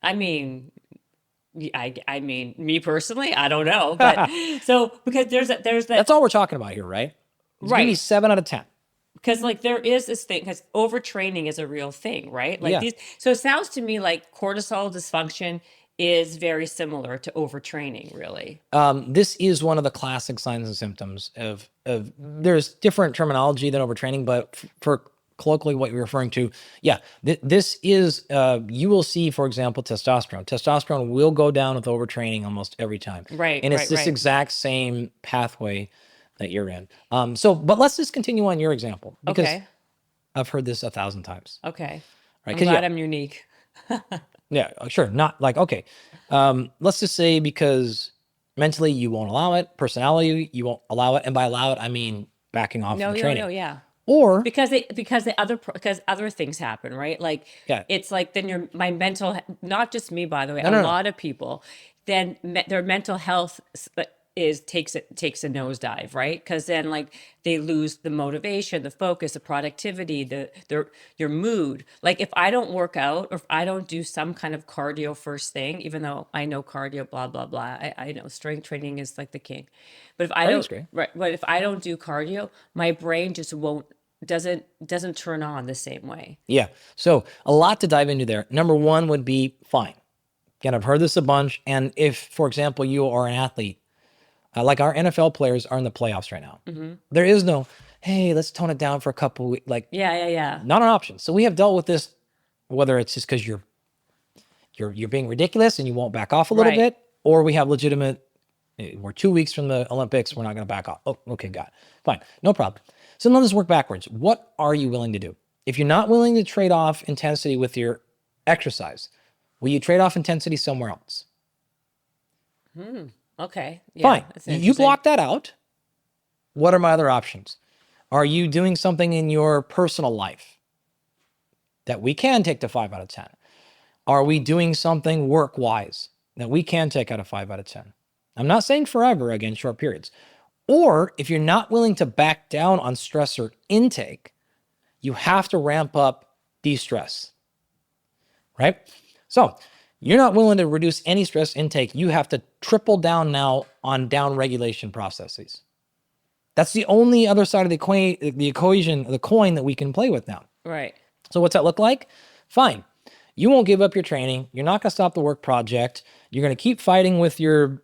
[SPEAKER 1] I mean, I mean, me personally, I don't know, but so because there's that.
[SPEAKER 2] That's all we're talking about here, right?
[SPEAKER 1] Right.
[SPEAKER 2] Give me 7 out of 10.
[SPEAKER 1] Because like there is this thing, because overtraining is a real thing, right? Like
[SPEAKER 2] Yeah.
[SPEAKER 1] so it sounds to me like cortisol dysfunction is very similar to overtraining, really.
[SPEAKER 2] This is one of the classic signs and symptoms of there's different terminology than overtraining, but for colloquially what you're referring to, yeah, this is, you will see, for example, testosterone. Testosterone will go down with overtraining almost every time.
[SPEAKER 1] Right.
[SPEAKER 2] And it's this exact same pathway that you're in. But let's just continue on your example, because I've heard this 1,000 times.
[SPEAKER 1] Okay.
[SPEAKER 2] Right.
[SPEAKER 1] I'm glad I'm unique.
[SPEAKER 2] Yeah, sure. Not like, okay. Let's just say because mentally you won't allow it, personality, you won't allow it. And by allow it, I mean backing off the training.
[SPEAKER 1] No, yeah.
[SPEAKER 2] Or
[SPEAKER 1] because other things happen, right? Like, it's like then my mental, not just me, by the way, a lot of people, then their mental health takes a nosedive, right? Because then like they lose the motivation, the focus, the productivity, your mood. Like if I don't work out or if I don't do some kind of cardio first thing, even though I know cardio, blah blah blah, I know strength training is like the king, but if I don't, right? But if I don't do cardio, my brain just doesn't turn on the same way.
[SPEAKER 2] Yeah. So a lot to dive into there. Number one would be fine. Again, I've heard this a bunch. And if, for example, you are an athlete, like our NFL players are in the playoffs right now. Mm-hmm. There is no, hey, let's tone it down for a couple weeks. Like,
[SPEAKER 1] yeah.
[SPEAKER 2] Not an option. So we have dealt with this, whether it's just because you're being ridiculous and you won't back off a little bit, or we have legitimate, we're 2 weeks from the Olympics, we're not going to back off. Oh, okay, got it. Fine, no problem. So now let's work backwards. What are you willing to do? If you're not willing to trade off intensity with your exercise, will you trade off intensity somewhere else?
[SPEAKER 1] Okay. Yeah,
[SPEAKER 2] fine. You block that out. What are my other options? Are you doing something in your personal life that we can take to 5 out of 10? Are we doing something work-wise that we can take out of 5 out of 10? I'm not saying forever, again, short periods. Or if you're not willing to back down on stressor intake, you have to ramp up de-stress, right? So you're not willing to reduce any stress intake. You have to triple down now on down regulation processes. That's the only other side of the equation, the coin that we can play with now.
[SPEAKER 1] Right.
[SPEAKER 2] So what's that look like? Fine. You won't give up your training. You're not going to stop the work project. You're going to keep fighting with your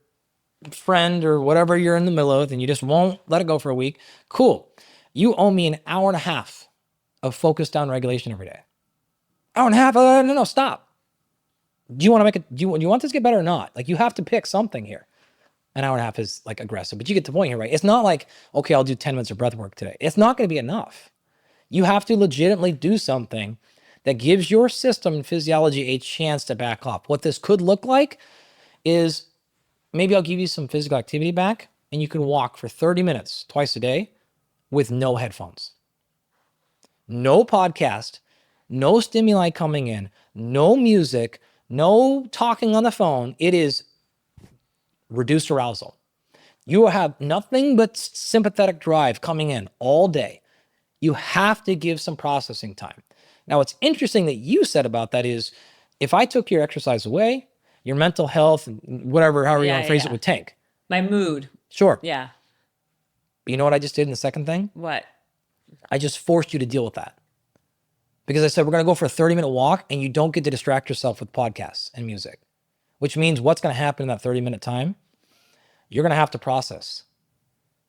[SPEAKER 2] friend or whatever you're in the middle of, and you just won't let it go for a week. Cool. You owe me an hour and a half of focused down regulation every day. Hour and a half? No, stop. Do you want to make it? Do you want this to get better or not? Like, you have to pick something here. An hour and a half is like aggressive, but you get the point here, right? It's not like, okay, I'll do 10 minutes of breath work today. It's not going to be enough. You have to legitimately do something that gives your system and physiology a chance to back off. What this could look like is maybe I'll give you some physical activity back and you can walk for 30 minutes twice a day with no headphones, no podcast, no stimuli coming in, no music, no talking on the phone. It is reduced arousal. You will have nothing but sympathetic drive coming in all day. You have to give some processing time. Now, what's interesting that you said about that is if I took your exercise away, your mental health, whatever, however you want to phrase it, would tank.
[SPEAKER 1] My mood.
[SPEAKER 2] Sure.
[SPEAKER 1] Yeah.
[SPEAKER 2] But you know what I just did in the second thing?
[SPEAKER 1] What?
[SPEAKER 2] I just forced you to deal with that. Because I said, we're going to go for a 30-minute walk and you don't get to distract yourself with podcasts and music, which means what's going to happen in that 30-minute time? You're going to have to process.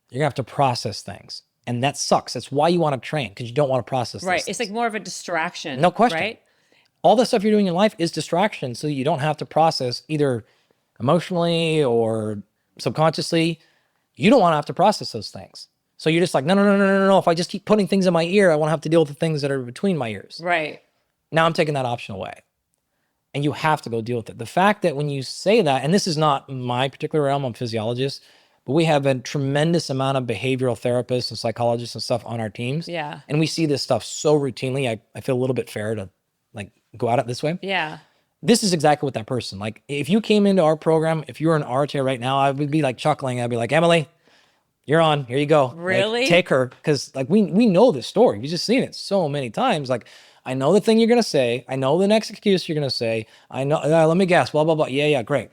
[SPEAKER 2] You're going to have to process things. And that sucks. That's why you want to train, because you don't want to process
[SPEAKER 1] Right.
[SPEAKER 2] things.
[SPEAKER 1] It's like more of a distraction.
[SPEAKER 2] No question.
[SPEAKER 1] Right?
[SPEAKER 2] All the stuff you're doing in life is distraction, so you don't have to process either emotionally or subconsciously. You don't want to have to process those things. So you're just like, no. If I just keep putting things in my ear, I won't have to deal with the things that are between my ears.
[SPEAKER 1] Right.
[SPEAKER 2] Now I'm taking that option away. And you have to go deal with it. The fact that when you say that, and this is not my particular realm, I'm a physiologist, but we have a tremendous amount of behavioral therapists and psychologists and stuff on our teams.
[SPEAKER 1] Yeah.
[SPEAKER 2] And we see this stuff so routinely. I feel a little bit fair to like go at it this way.
[SPEAKER 1] Yeah.
[SPEAKER 2] This is exactly what that person, like if you came into our program, if you were an RTA right now, I would be like chuckling. I'd be like, Emily, you're on, here you go.
[SPEAKER 1] Really?
[SPEAKER 2] Like, take her. Cause like we know this story. We've just seen it so many times. Like, I know the thing you're going to say. I know the next excuse you're going to say. I know, let me guess, blah, blah, blah. Yeah, great.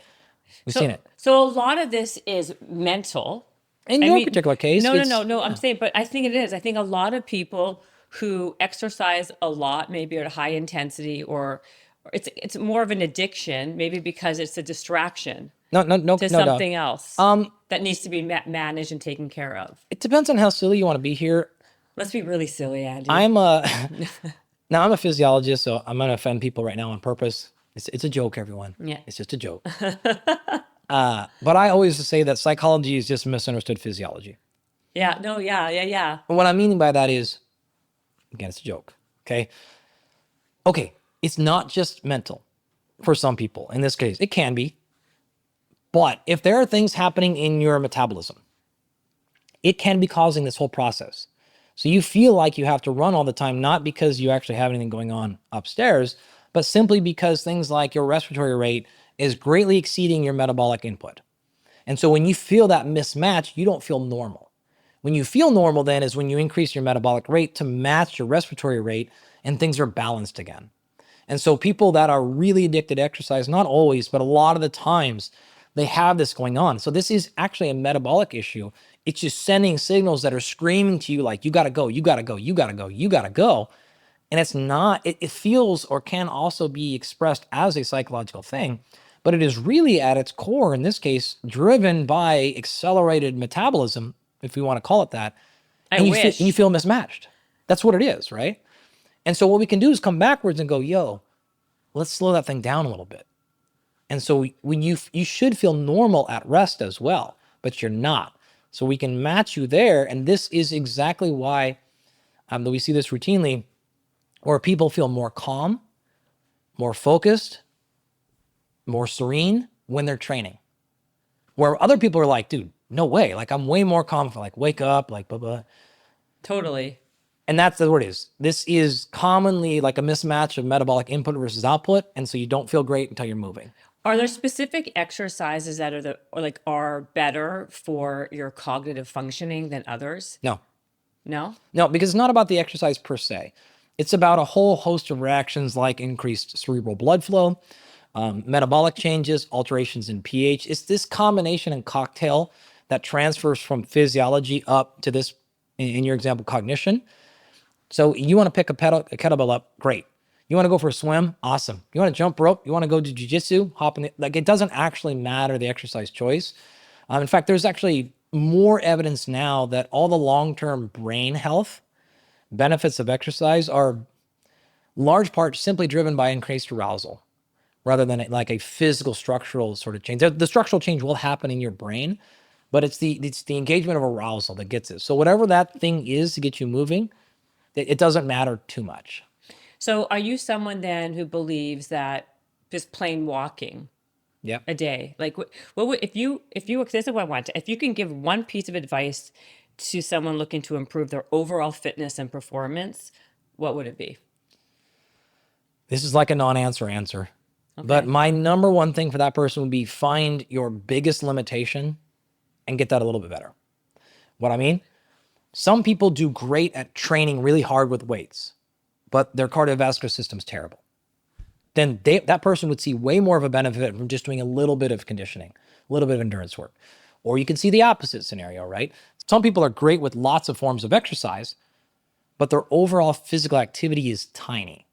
[SPEAKER 2] We've seen it.
[SPEAKER 1] So a lot of this is mental.
[SPEAKER 2] In your particular case.
[SPEAKER 1] No. I'm saying, but I think it is. I think a lot of people who exercise a lot, maybe at a high intensity, or it's more of an addiction, maybe because it's a distraction
[SPEAKER 2] No,
[SPEAKER 1] to something else that needs to be managed and taken care of.
[SPEAKER 2] It depends on how silly you want to be here.
[SPEAKER 1] Let's be really silly, Andy.
[SPEAKER 2] Now I'm a physiologist, so I'm going to offend people right now on purpose. It's a joke, everyone.
[SPEAKER 1] Yeah.
[SPEAKER 2] It's just a joke. But I always say that psychology is just misunderstood physiology.
[SPEAKER 1] Yeah. No. Yeah.
[SPEAKER 2] And what I mean by that is, again, it's a joke. Okay. It's not just mental for some people. In this case, it can be. But if there are things happening in your metabolism, it can be causing this whole process. So you feel like you have to run all the time, not because you actually have anything going on upstairs, but simply because things like your respiratory rate is greatly exceeding your metabolic input. And so when you feel that mismatch, you don't feel normal. When you feel normal then is when you increase your metabolic rate to match your respiratory rate and things are balanced again. And so people that are really addicted to exercise, not always, but a lot of the times, they have this going on. So this is actually a metabolic issue. It's just sending signals that are screaming to you like, you gotta go, you gotta go, you gotta go, you gotta go. And it's not, it feels or can also be expressed as a psychological thing, but it is really at its core, in this case, driven by accelerated metabolism, if we want to call it that. And you feel mismatched. That's what it is, right? And so what we can do is come backwards and go, yo, let's slow that thing down a little bit. And so when you should feel normal at rest as well, but you're not. So we can match you there. And this is exactly why that we see this routinely, where people feel more calm, more focused, more serene when they're training. Where other people are like, dude, no way. Like I'm way more calm if I like wake up, like blah, blah.
[SPEAKER 1] Totally.
[SPEAKER 2] And that's the word is. This is commonly like a mismatch of metabolic input versus output. And so you don't feel great until you're moving.
[SPEAKER 1] Are there specific exercises that are better for your cognitive functioning than others?
[SPEAKER 2] No.
[SPEAKER 1] No,
[SPEAKER 2] because it's not about the exercise per se. It's about a whole host of reactions like increased cerebral blood flow, metabolic changes, alterations in pH. It's this combination and cocktail that transfers from physiology up to this, in your example, cognition. So you want to pick a kettlebell up, great. You want to go for a swim, awesome. You want to jump rope, you want to go to jiu-jitsu, hop in. Like it doesn't actually matter the exercise choice. In fact, there's actually more evidence now that all the long-term brain health benefits of exercise are large part simply driven by increased arousal rather than like a physical structural sort of change. The structural change will happen in your brain, but it's the engagement of arousal that gets it. So whatever that thing is to get you moving, it doesn't matter too much.
[SPEAKER 1] So are you someone then who believes that just plain walking
[SPEAKER 2] Yep.
[SPEAKER 1] a day, like what would, if you, this is what I want to, if you can give one piece of advice to someone looking to improve their overall fitness and performance, what would it be?
[SPEAKER 2] This is like a non-answer answer. But
[SPEAKER 1] Okay.
[SPEAKER 2] my number one thing for that person would be find your biggest limitation and get that a little bit better. What I mean? Some people do great at training really hard with weights, but their cardiovascular system's terrible. Then that person would see way more of a benefit from just doing a little bit of conditioning, a little bit of endurance work. Or you can see the opposite scenario, right? Some people are great with lots of forms of exercise, but their overall physical activity is tiny.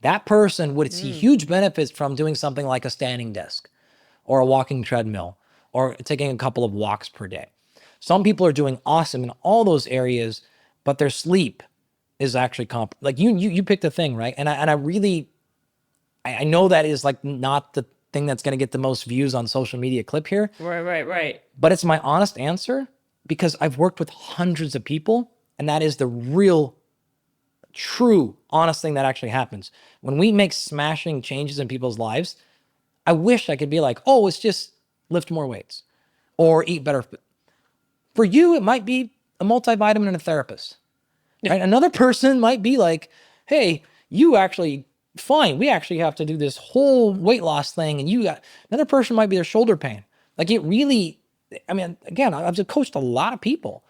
[SPEAKER 2] That person would see huge benefits from doing something like a standing desk or a walking treadmill or taking a couple of walks per day. Some people are doing awesome in all those areas, but their sleep is actually like you picked a thing, right? And I really know that is like not the thing that's going to get the most views on social media clip here,
[SPEAKER 1] Right.
[SPEAKER 2] but it's my honest answer because I've worked with hundreds of people, and that is the real, true, honest thing that actually happens. When we make smashing changes in people's lives, I wish I could be like, oh, it's just lift more weights or eat better. For you, it might be a multivitamin and a therapist. Right? Another person might be like, hey, you actually, fine, we actually have to do this whole weight loss thing. And you got, another person might be their shoulder pain. Like it really, I mean, again, I've just coached a lot of people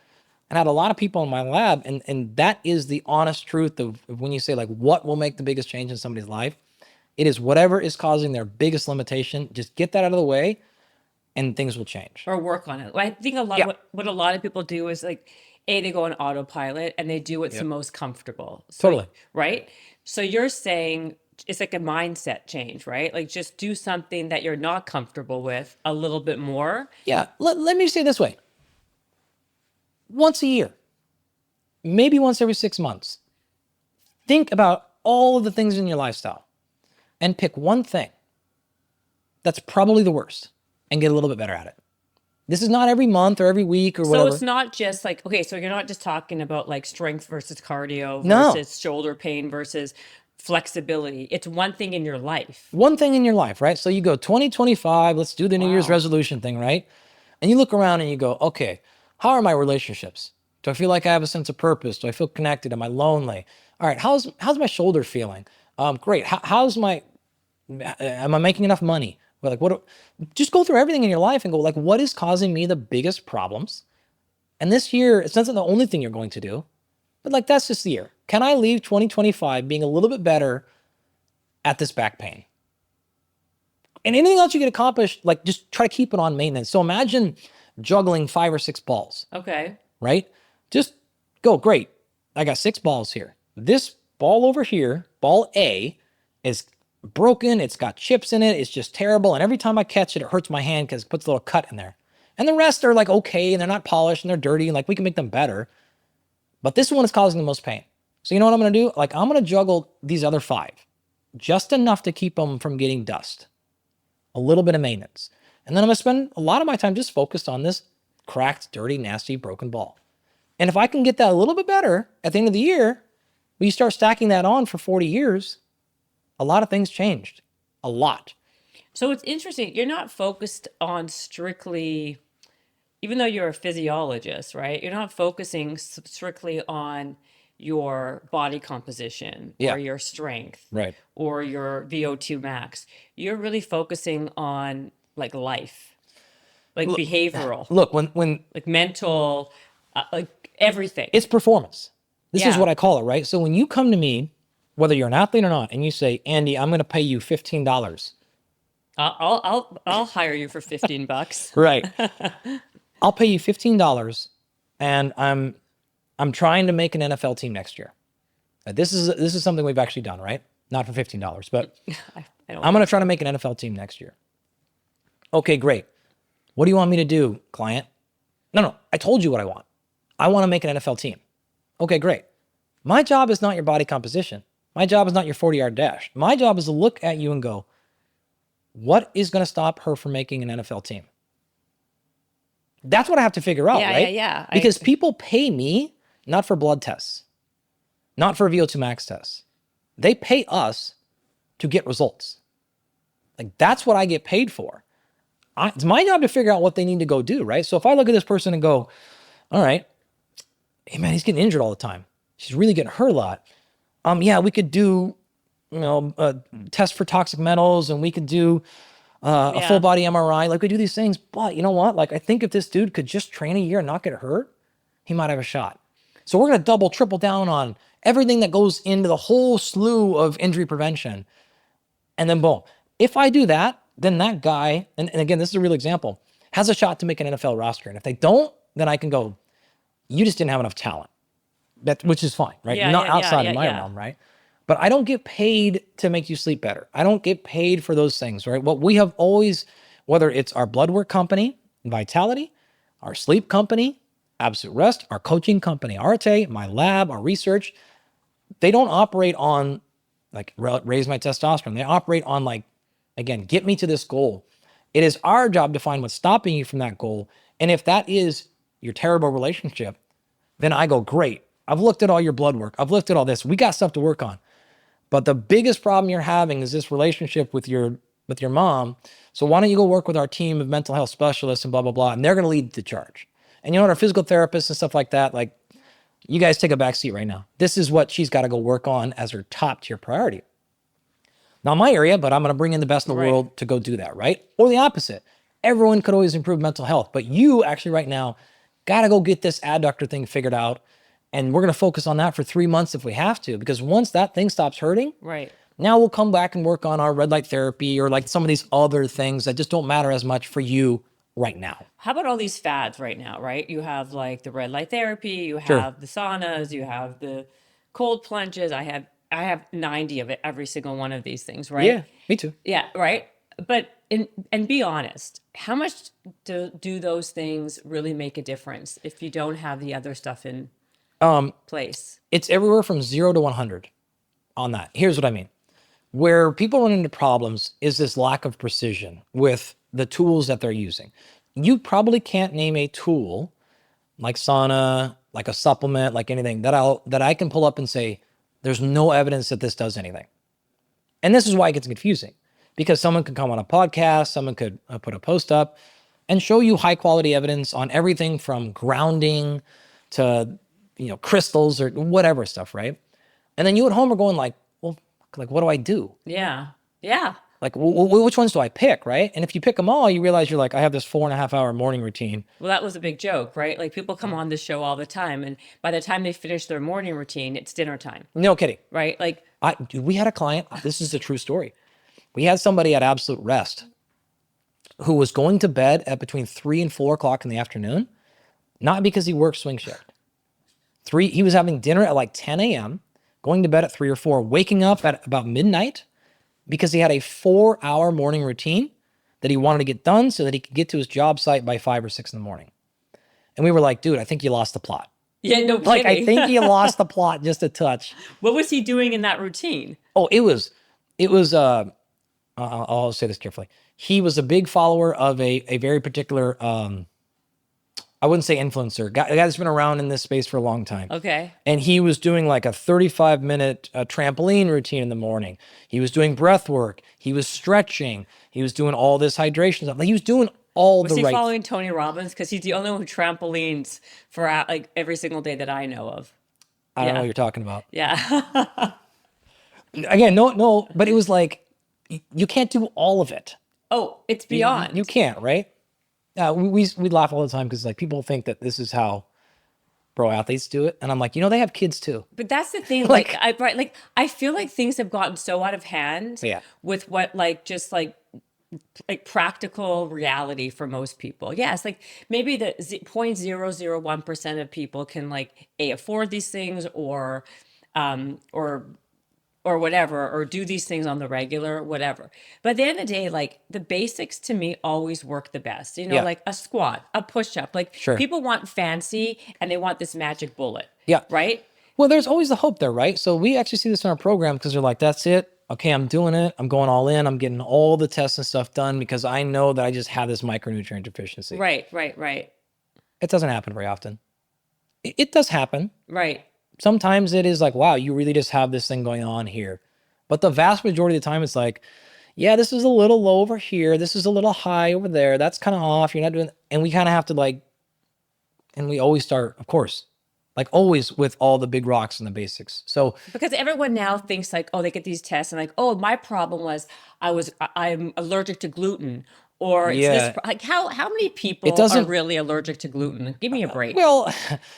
[SPEAKER 2] and had a lot of people in my lab. And that is the honest truth of when you say like, what will make the biggest change in somebody's life? It is whatever is causing their biggest limitation. Just get that out of the way and things will change.
[SPEAKER 1] Or work on it. I think a lot, what a lot of people do is like, they go on autopilot and they do what's the most comfortable. So,
[SPEAKER 2] Totally.
[SPEAKER 1] right. So you're saying it's like a mindset change, right? Like just do something that you're not comfortable with a little bit more.
[SPEAKER 2] Yeah. Let me say it this way. Once a year, maybe once every 6 months, think about all of the things in your lifestyle and pick one thing that's probably the worst and get a little bit better at it. This is not every month or every week or whatever.
[SPEAKER 1] So it's not just like, okay, so you're not just talking about like strength versus cardio
[SPEAKER 2] No.
[SPEAKER 1] versus shoulder pain versus flexibility. It's one thing in your life.
[SPEAKER 2] One thing in your life, right? So you go 2025, let's do the New Year's resolution thing, right? And you look around and you go, okay, how are my relationships? Do I feel like I have a sense of purpose? Do I feel connected? Am I lonely? All right, how's my shoulder feeling? Great. Am I making enough money? Well, like just go through everything in your life and go like, what is causing me the biggest problems? And this year, it's not the only thing you're going to do, but like, that's just the year. Can I leave 2025 being a little bit better at this back pain? And anything else you can accomplish, like just try to keep it on maintenance. So imagine juggling 5 or 6 balls,
[SPEAKER 1] Okay.
[SPEAKER 2] right? Just go, great. I got 6 balls here. This ball over here, ball A, is broken. It's got chips in it. It's just terrible. And every time I catch it, it hurts my hand because it puts a little cut in there. And the rest are like okay, and they're not polished and they're dirty, and like we can make them better. But this one is causing the most pain. So you know what I'm going to do? Like I'm going to juggle these other 5, just enough to keep them from getting dust. A little bit of maintenance. And then I'm going to spend a lot of my time just focused on this cracked, dirty, nasty, broken ball. And if I can get that a little bit better at the end of the year, when you start stacking that on for 40 years, a lot of things changed. A lot.
[SPEAKER 1] So it's interesting. You're not focused on strictly, even though you're a physiologist, right? You're not focusing strictly on your body composition or your strength
[SPEAKER 2] Right.
[SPEAKER 1] or your VO2 max. You're really focusing on like life, like behavioral,
[SPEAKER 2] Look, when
[SPEAKER 1] like mental, like everything.
[SPEAKER 2] it's performance. This is
[SPEAKER 1] Yeah.
[SPEAKER 2] what I call it, right? So when you come to me, whether you're an athlete or not, and you say, Andy, I'm going to pay you $15.
[SPEAKER 1] I'll hire you for $15.
[SPEAKER 2] Right. I'll pay you $15 and I'm trying to make an NFL team next year. This is something we've actually done, right? Not for $15, but
[SPEAKER 1] I don't
[SPEAKER 2] I'm going to try to make an NFL team next year. Okay, great. What do you want me to do, client? No, I told you what I want. I want to make an NFL team. Okay, great. My job is not your body composition. My job is not your 40-yard dash. My job is to look at you and go, what is going to stop her from making an NFL team? That's what I have to figure out, right?
[SPEAKER 1] Yeah.
[SPEAKER 2] Because people pay me not for blood tests, not for VO2 max tests. They pay us to get results. Like, that's what I get paid for. It's my job to figure out what they need to go do, right? So if I look at this person and go, all right, hey man, he's getting injured all the time. She's really getting hurt a lot. Yeah, we could do, test for toxic metals, and we could do a full body MRI. Like, we do these things, but you know what? Like, I think if this dude could just train a year and not get hurt, he might have a shot. So we're going to double, triple down on everything that goes into the whole slew of injury prevention. And then boom, if I do that, then that guy, and again, this is a real example, has a shot to make an NFL roster. And if they don't, then I can go, you just didn't have enough talent. Which is fine, right? Not outside of my realm, right? But I don't get paid to make you sleep better. I don't get paid for those things, right? What we have always, whether it's our Bloodwork company, Vitality, our sleep company, Absolute Rest, our coaching company, Arte, my lab, our research, they don't operate on like raise my testosterone. They operate on like, again, get me to this goal. It is our job to find what's stopping you from that goal. And if that is your terrible relationship, then I go, great. I've looked at all your blood work. I've looked at all this. We got stuff to work on. But the biggest problem you're having is this relationship with your mom. So why don't you go work with our team of mental health specialists and blah, blah, blah. And they're going to lead the charge. And you know what? Our physical therapists and stuff like that, like, you guys take a back seat right now. This is what she's got to go work on as her top tier priority. Not my area, but I'm going to bring in the best in the world to go do that, right? Or the opposite. Everyone could always improve mental health, but you actually right now got to go get this adductor thing figured out. And we're going to focus on that for 3 months if we have to, because once that thing stops hurting, now we'll come back and work on our red light therapy or like some of these other things that just don't matter as much for you right now.
[SPEAKER 1] How about all these fads right now, right? You have like the red light therapy, you have the saunas, you have the cold plunges. I have 90 of it, every single one of these things, right?
[SPEAKER 2] Yeah, me too.
[SPEAKER 1] Yeah, right. But and be honest, how much do those things really make a difference if you don't have the other stuff in place?
[SPEAKER 2] It's everywhere from 0 to 100 on that. Here's what I mean. Where people run into problems is this lack of precision with the tools that they're using. You probably can't name a tool like sauna, like a supplement, like anything that I can pull up and say, there's no evidence that this does anything. And this is why it gets confusing, because someone could come on a podcast, someone could put a post up and show you high quality evidence on everything from grounding to, crystals or whatever stuff, right? And then you at home are going like, well, like, what do I do?
[SPEAKER 1] Yeah.
[SPEAKER 2] Like, which ones do I pick, right? And if you pick them all, you realize you're like, I have this 4.5 hour morning routine.
[SPEAKER 1] Well, that was a big joke, right? Like, people come on this show all the time, and by the time they finish their morning routine, it's dinner time.
[SPEAKER 2] No kidding.
[SPEAKER 1] Right? Like,
[SPEAKER 2] dude, we had a client, this is a true story. We had somebody at Absolute Rest who was going to bed at between 3 and 4 o'clock in the afternoon, not because he worked swing shift. He was having dinner at like 10 a.m., going to bed at 3 or 4, waking up at about midnight because he had a 4-hour morning routine that he wanted to get done so that he could get to his job site by 5 or 6 in the morning. And we were like, dude, I think you lost the plot.
[SPEAKER 1] Yeah, no kidding.
[SPEAKER 2] Like, I think you lost the plot just a touch.
[SPEAKER 1] What was he doing in that routine?
[SPEAKER 2] Oh, it was, I'll say this carefully. He was a big follower of a very particular, I wouldn't say influencer, guy that's been around in this space for a long time.
[SPEAKER 1] Okay.
[SPEAKER 2] And he was doing like a 35-minute trampoline routine in the morning. He was doing breath work. He was stretching. He was doing all this hydration stuff. Like, he was doing all the right.
[SPEAKER 1] Was he following Tony Robbins? Because he's the only one who trampolines for like every single day that I know of.
[SPEAKER 2] I don't know what you're talking about.
[SPEAKER 1] Yeah.
[SPEAKER 2] Again, no, but it was like, you can't do all of it.
[SPEAKER 1] Oh, it's beyond.
[SPEAKER 2] You can't, right? We laugh all the time because like people think that this is how pro athletes do it, and I'm like, they have kids too.
[SPEAKER 1] But that's the thing. I feel like things have gotten so out of hand.
[SPEAKER 2] Yeah.
[SPEAKER 1] With what just practical reality for most people. Yes, like maybe the 0.001% of people can afford these things or whatever, or do these things on the regular, whatever. But at the end of the day, the basics to me always work the best. Like a squat, a push-up.
[SPEAKER 2] Sure.
[SPEAKER 1] People want fancy and they want this magic bullet.
[SPEAKER 2] Yeah.
[SPEAKER 1] Right?
[SPEAKER 2] Well, there's always the hope there, right? So we actually see this in our program because they're like, that's it. Okay, I'm doing it. I'm going all in. I'm getting all the tests and stuff done because I know that I just have this micronutrient deficiency.
[SPEAKER 1] Right.
[SPEAKER 2] It doesn't happen very often. It does happen.
[SPEAKER 1] Right.
[SPEAKER 2] Sometimes it is like, wow, you really just have this thing going on here. But the vast majority of the time, it's like, yeah, this is a little low over here. This is a little high over there. That's kind of off. You're not doing, and we kind of have to like, and we always start, of course, like always with all the big rocks and the basics. So
[SPEAKER 1] Because everyone now thinks like, oh, they get these tests and like, oh, my problem was I'm allergic to gluten, or it's this
[SPEAKER 2] yeah,
[SPEAKER 1] like how many
[SPEAKER 2] it
[SPEAKER 1] people are
[SPEAKER 2] doesn't,
[SPEAKER 1] really allergic to gluten? Give me a break.
[SPEAKER 2] well,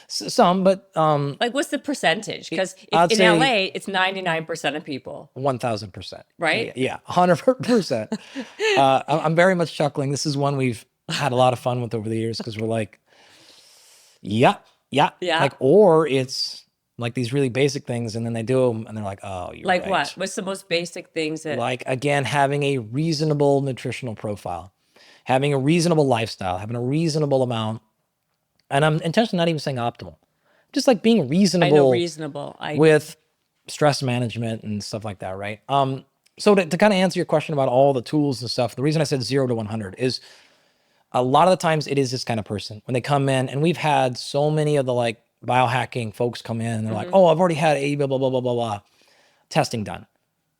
[SPEAKER 2] some, but
[SPEAKER 1] Like, what's the percentage? Because if
[SPEAKER 2] I'd
[SPEAKER 1] in
[SPEAKER 2] say
[SPEAKER 1] LA, it's 99% of people,
[SPEAKER 2] 1000%.
[SPEAKER 1] right?
[SPEAKER 2] Yeah, 100%. I'm very much chuckling. This is one we've had a lot of fun with over the years because we're like, yeah, yeah.
[SPEAKER 1] Yeah.
[SPEAKER 2] Like, or it's like these really basic things and then they do them and they're like, oh, you're
[SPEAKER 1] Like
[SPEAKER 2] right.
[SPEAKER 1] what? What's the most basic things that
[SPEAKER 2] Like, again, having a reasonable nutritional profile, having a reasonable lifestyle, having a reasonable amount. And I'm intentionally not even saying optimal, just like being
[SPEAKER 1] I know
[SPEAKER 2] reasonable
[SPEAKER 1] reasonable?
[SPEAKER 2] with stress management and stuff like that, right? So to kind of answer your question about all the tools and stuff, the reason I said 0 to 100 is a lot of the times it is this kind of person when they come in, and we've had so many of the like biohacking folks come in and they're like, oh, I've already had a blah, blah, blah, blah, blah, blah testing done.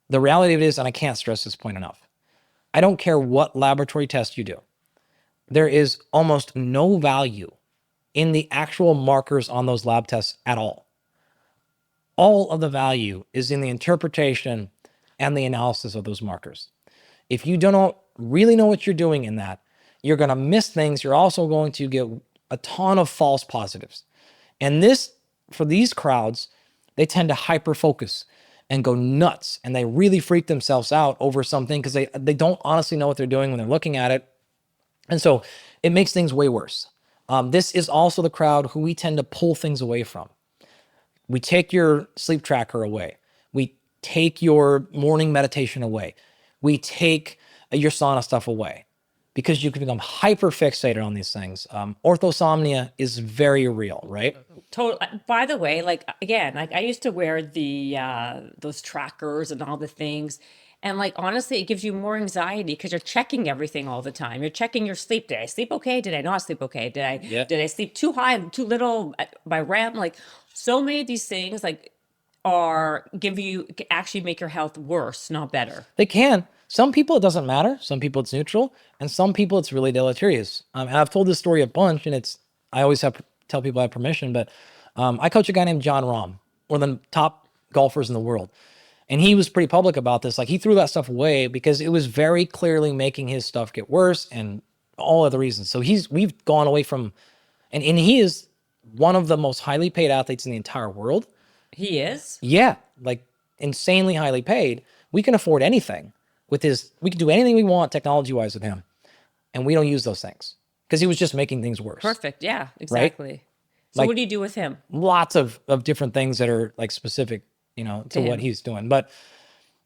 [SPEAKER 2] The reality of it is, and I can't stress this point enough, I don't care what laboratory test you do. There is almost no value in the actual markers on those lab tests at all. All of the value is in the interpretation and the analysis of those markers. If you don't really know what you're doing in that, you're going to miss things. You're also going to get a ton of false positives. And this, for these crowds, they tend to hyper focus and go nuts, and they really freak themselves out over something because they don't honestly know what they're doing when they're looking at it. And so it makes things way worse. This is also the crowd who we tend to pull things away from. We take your sleep tracker away. We take your morning meditation away. We take your sauna stuff away because you can become hyper fixated on these things. Orthosomnia is very real, right?
[SPEAKER 1] total? By the way, like again, like I used to wear the those trackers and all the things. And like honestly, it gives you more anxiety because you're checking everything all the time. You're checking your sleep. Did I sleep okay? Did I not sleep okay?
[SPEAKER 2] Yeah.
[SPEAKER 1] Did I sleep too high, too little? My REM, like so many of these things, like are give you actually make your health worse, not better.
[SPEAKER 2] They can. Some people it doesn't matter. Some people it's neutral, and some people it's really deleterious. And I've told this story a bunch, and I always have tell people I have permission, but I coach a guy named John Rahm, one of the top golfers in the world, and he was pretty public about this. Like he threw that stuff away because it was very clearly making his stuff get worse, and all other reasons. So we've gone away from, and he is one of the most highly paid athletes in the entire world.
[SPEAKER 1] He is.
[SPEAKER 2] Yeah, like insanely highly paid. We can afford anything with we can do anything we want technology wise with him. And we don't use those things because he was just making things worse.
[SPEAKER 1] Perfect. Yeah, exactly. So
[SPEAKER 2] Like-
[SPEAKER 1] what do you do with him?
[SPEAKER 2] Lots of different things that are like specific, to
[SPEAKER 1] To
[SPEAKER 2] what
[SPEAKER 1] him.
[SPEAKER 2] he's doing. But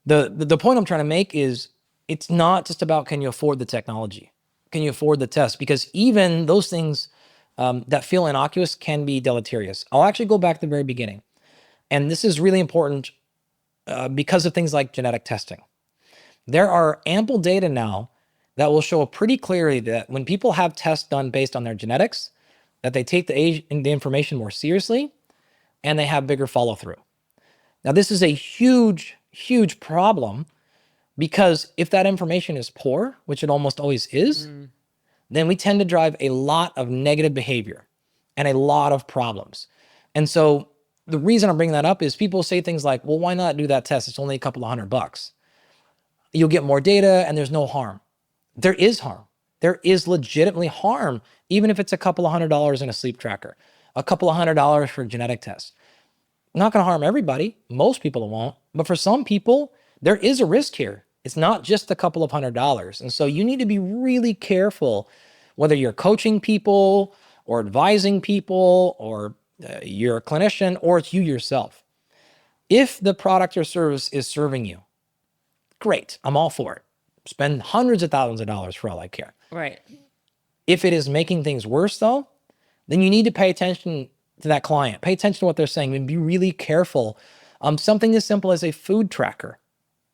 [SPEAKER 2] the point I'm trying to make is it's not just about can you afford the technology? Can you afford the test? Because even those things that feel innocuous can be deleterious. I'll actually go back to the very beginning. And this is really important because of things like genetic testing. There are ample data now that will show pretty clearly that when people have tests done based on their genetics, that they take the information more seriously and they have bigger follow through. Now, this is a huge, huge problem because if that information is poor, which it almost always is, then we tend to drive a lot of negative behavior and a lot of problems. And so the reason I'm bringing that up is people say things like, well, why not do that test? It's only a couple of $100. You'll get more data and there's no harm. There is harm. There is legitimately harm, even if it's a couple of $100 in a sleep tracker, a couple of $100 for a genetic test. Not going to harm everybody. Most people it won't. But for some people, there is a risk here. It's not just a couple of $100. And so you need to be really careful whether you're coaching people or advising people or you're a clinician or it's you yourself. If the product or service is serving you, great. I'm all for it. Spend hundreds of thousands of dollars for all I care.
[SPEAKER 1] Right.
[SPEAKER 2] If it is making things worse though, then you need to pay attention to that client. Pay attention to what they're saying and be really careful. Something as simple as a food tracker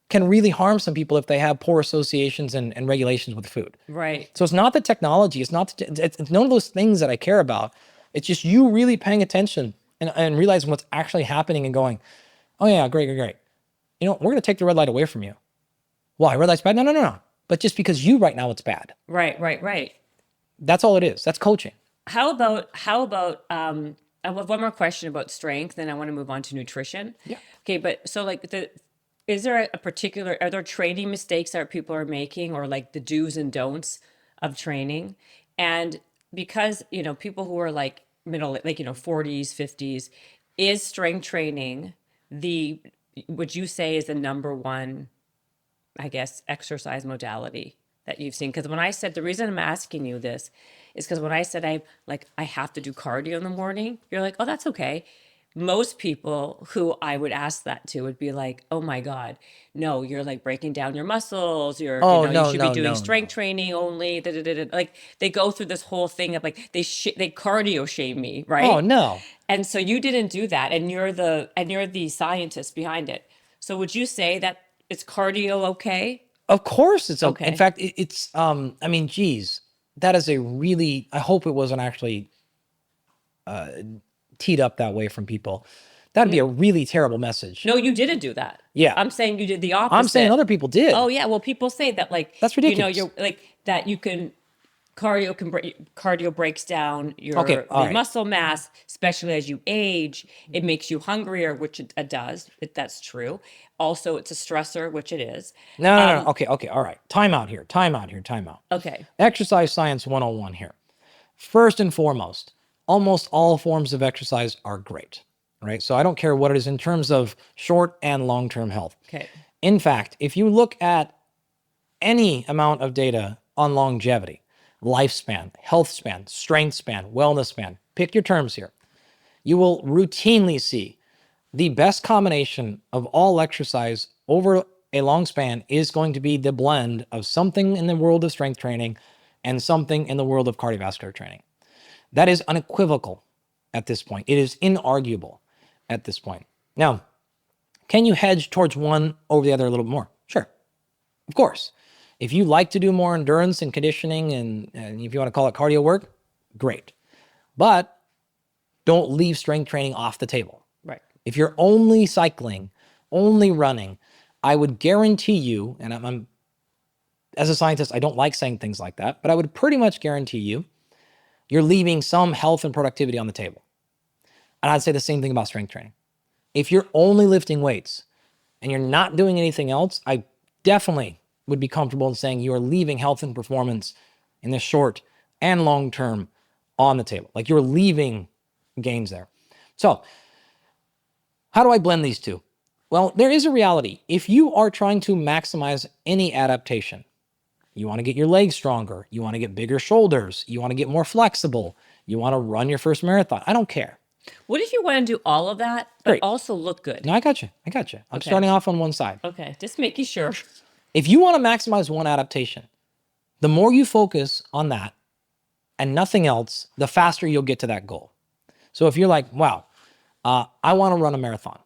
[SPEAKER 2] can really harm some people if they have poor associations and regulations with food.
[SPEAKER 1] Right.
[SPEAKER 2] So it's not the technology. It's not it's none of those things that I care about. It's just you really paying attention and realizing what's actually happening and going, oh yeah, great. you know, we're going to take the red light away from you. Why? Red light's bad? No, no, no, no. But just because you right now it's bad.
[SPEAKER 1] Right.
[SPEAKER 2] That's all it is. That's coaching.
[SPEAKER 1] How about I have one more question about strength, and I want to move on to nutrition.
[SPEAKER 2] Yeah.
[SPEAKER 1] Okay, but so like is there a particular, are there training mistakes that people are making, or like the do's and don'ts of training? And because, you know, people who are like middle, like, you know, 40s, 50s, is strength training the, would you say is the number one, I guess, exercise modality that you've seen? Because when I said, the reason I'm asking you this is because when I said I have to do cardio in the morning, you're like, oh, that's okay. Most people who I would ask that to would be like, oh my God, no, you're like breaking down your muscles. You're,
[SPEAKER 2] Oh,
[SPEAKER 1] you
[SPEAKER 2] no,
[SPEAKER 1] should
[SPEAKER 2] no,
[SPEAKER 1] be doing
[SPEAKER 2] no,
[SPEAKER 1] strength
[SPEAKER 2] no.
[SPEAKER 1] training only. Da, da, da, da. Like they go through this whole thing of like, they cardio shame me,
[SPEAKER 2] Oh,
[SPEAKER 1] right?
[SPEAKER 2] no.
[SPEAKER 1] And so you didn't do that, and you're the scientist behind it. So would you say that it's cardio okay?
[SPEAKER 2] Of course it's okay. In
[SPEAKER 1] Okay.
[SPEAKER 2] fact, it's, I mean, geez, that is a really, I hope it wasn't actually teed up that way from people. That'd be a really terrible message.
[SPEAKER 1] No, you didn't do that.
[SPEAKER 2] Yeah.
[SPEAKER 1] I'm saying you did the opposite.
[SPEAKER 2] I'm saying other people did.
[SPEAKER 1] Oh yeah, well people say that like
[SPEAKER 2] That's
[SPEAKER 1] you know
[SPEAKER 2] ridiculous.
[SPEAKER 1] you're like that you can cardio breaks down your,
[SPEAKER 2] Okay, all
[SPEAKER 1] your
[SPEAKER 2] right.
[SPEAKER 1] muscle mass, especially as you age. It makes you hungrier, which it does. That's true. Also, it's a stressor, which it is.
[SPEAKER 2] No. Okay. All right. Time out here.
[SPEAKER 1] Okay.
[SPEAKER 2] Exercise science 101 here. First and foremost, almost all forms of exercise are great, right? So I don't care what it is in terms of short and long-term health.
[SPEAKER 1] Okay.
[SPEAKER 2] In fact, if you look at any amount of data on longevity, lifespan, health span, strength span, wellness span, pick your terms here, you will routinely see the best combination of all exercise over a long span is going to be the blend of something in the world of strength training and something in the world of cardiovascular training. That is unequivocal at this point. It is inarguable at this point. Now, can you hedge towards one over the other a little bit more? Sure, of course. If you like to do more endurance and conditioning and if you want to call it cardio work, great. But don't leave strength training off the table.
[SPEAKER 1] Right.
[SPEAKER 2] If you're only cycling, only running, I would guarantee you, and I'm as a scientist, I don't like saying things like that, but I would pretty much guarantee you're leaving some health and productivity on the table. And I'd say the same thing about strength training. If you're only lifting weights and you're not doing anything else, I definitely would be comfortable in saying you are leaving health and performance in the short and long term on the table. Like you're leaving gains there. So how do I blend these two? Well, there is a reality. If you are trying to maximize any adaptation, you want to get your legs stronger, you want to get bigger shoulders, you want to get more flexible, you want to run your first marathon. I don't care.
[SPEAKER 1] What if you want to do all of that, but
[SPEAKER 2] Great.
[SPEAKER 1] also look good?
[SPEAKER 2] No, I got you. I'm starting off on one side.
[SPEAKER 1] Okay, just making sure.
[SPEAKER 2] If you want to maximize one adaptation, the more you focus on that and nothing else, the faster you'll get to that goal. So if you're like, wow, I want to run a marathon.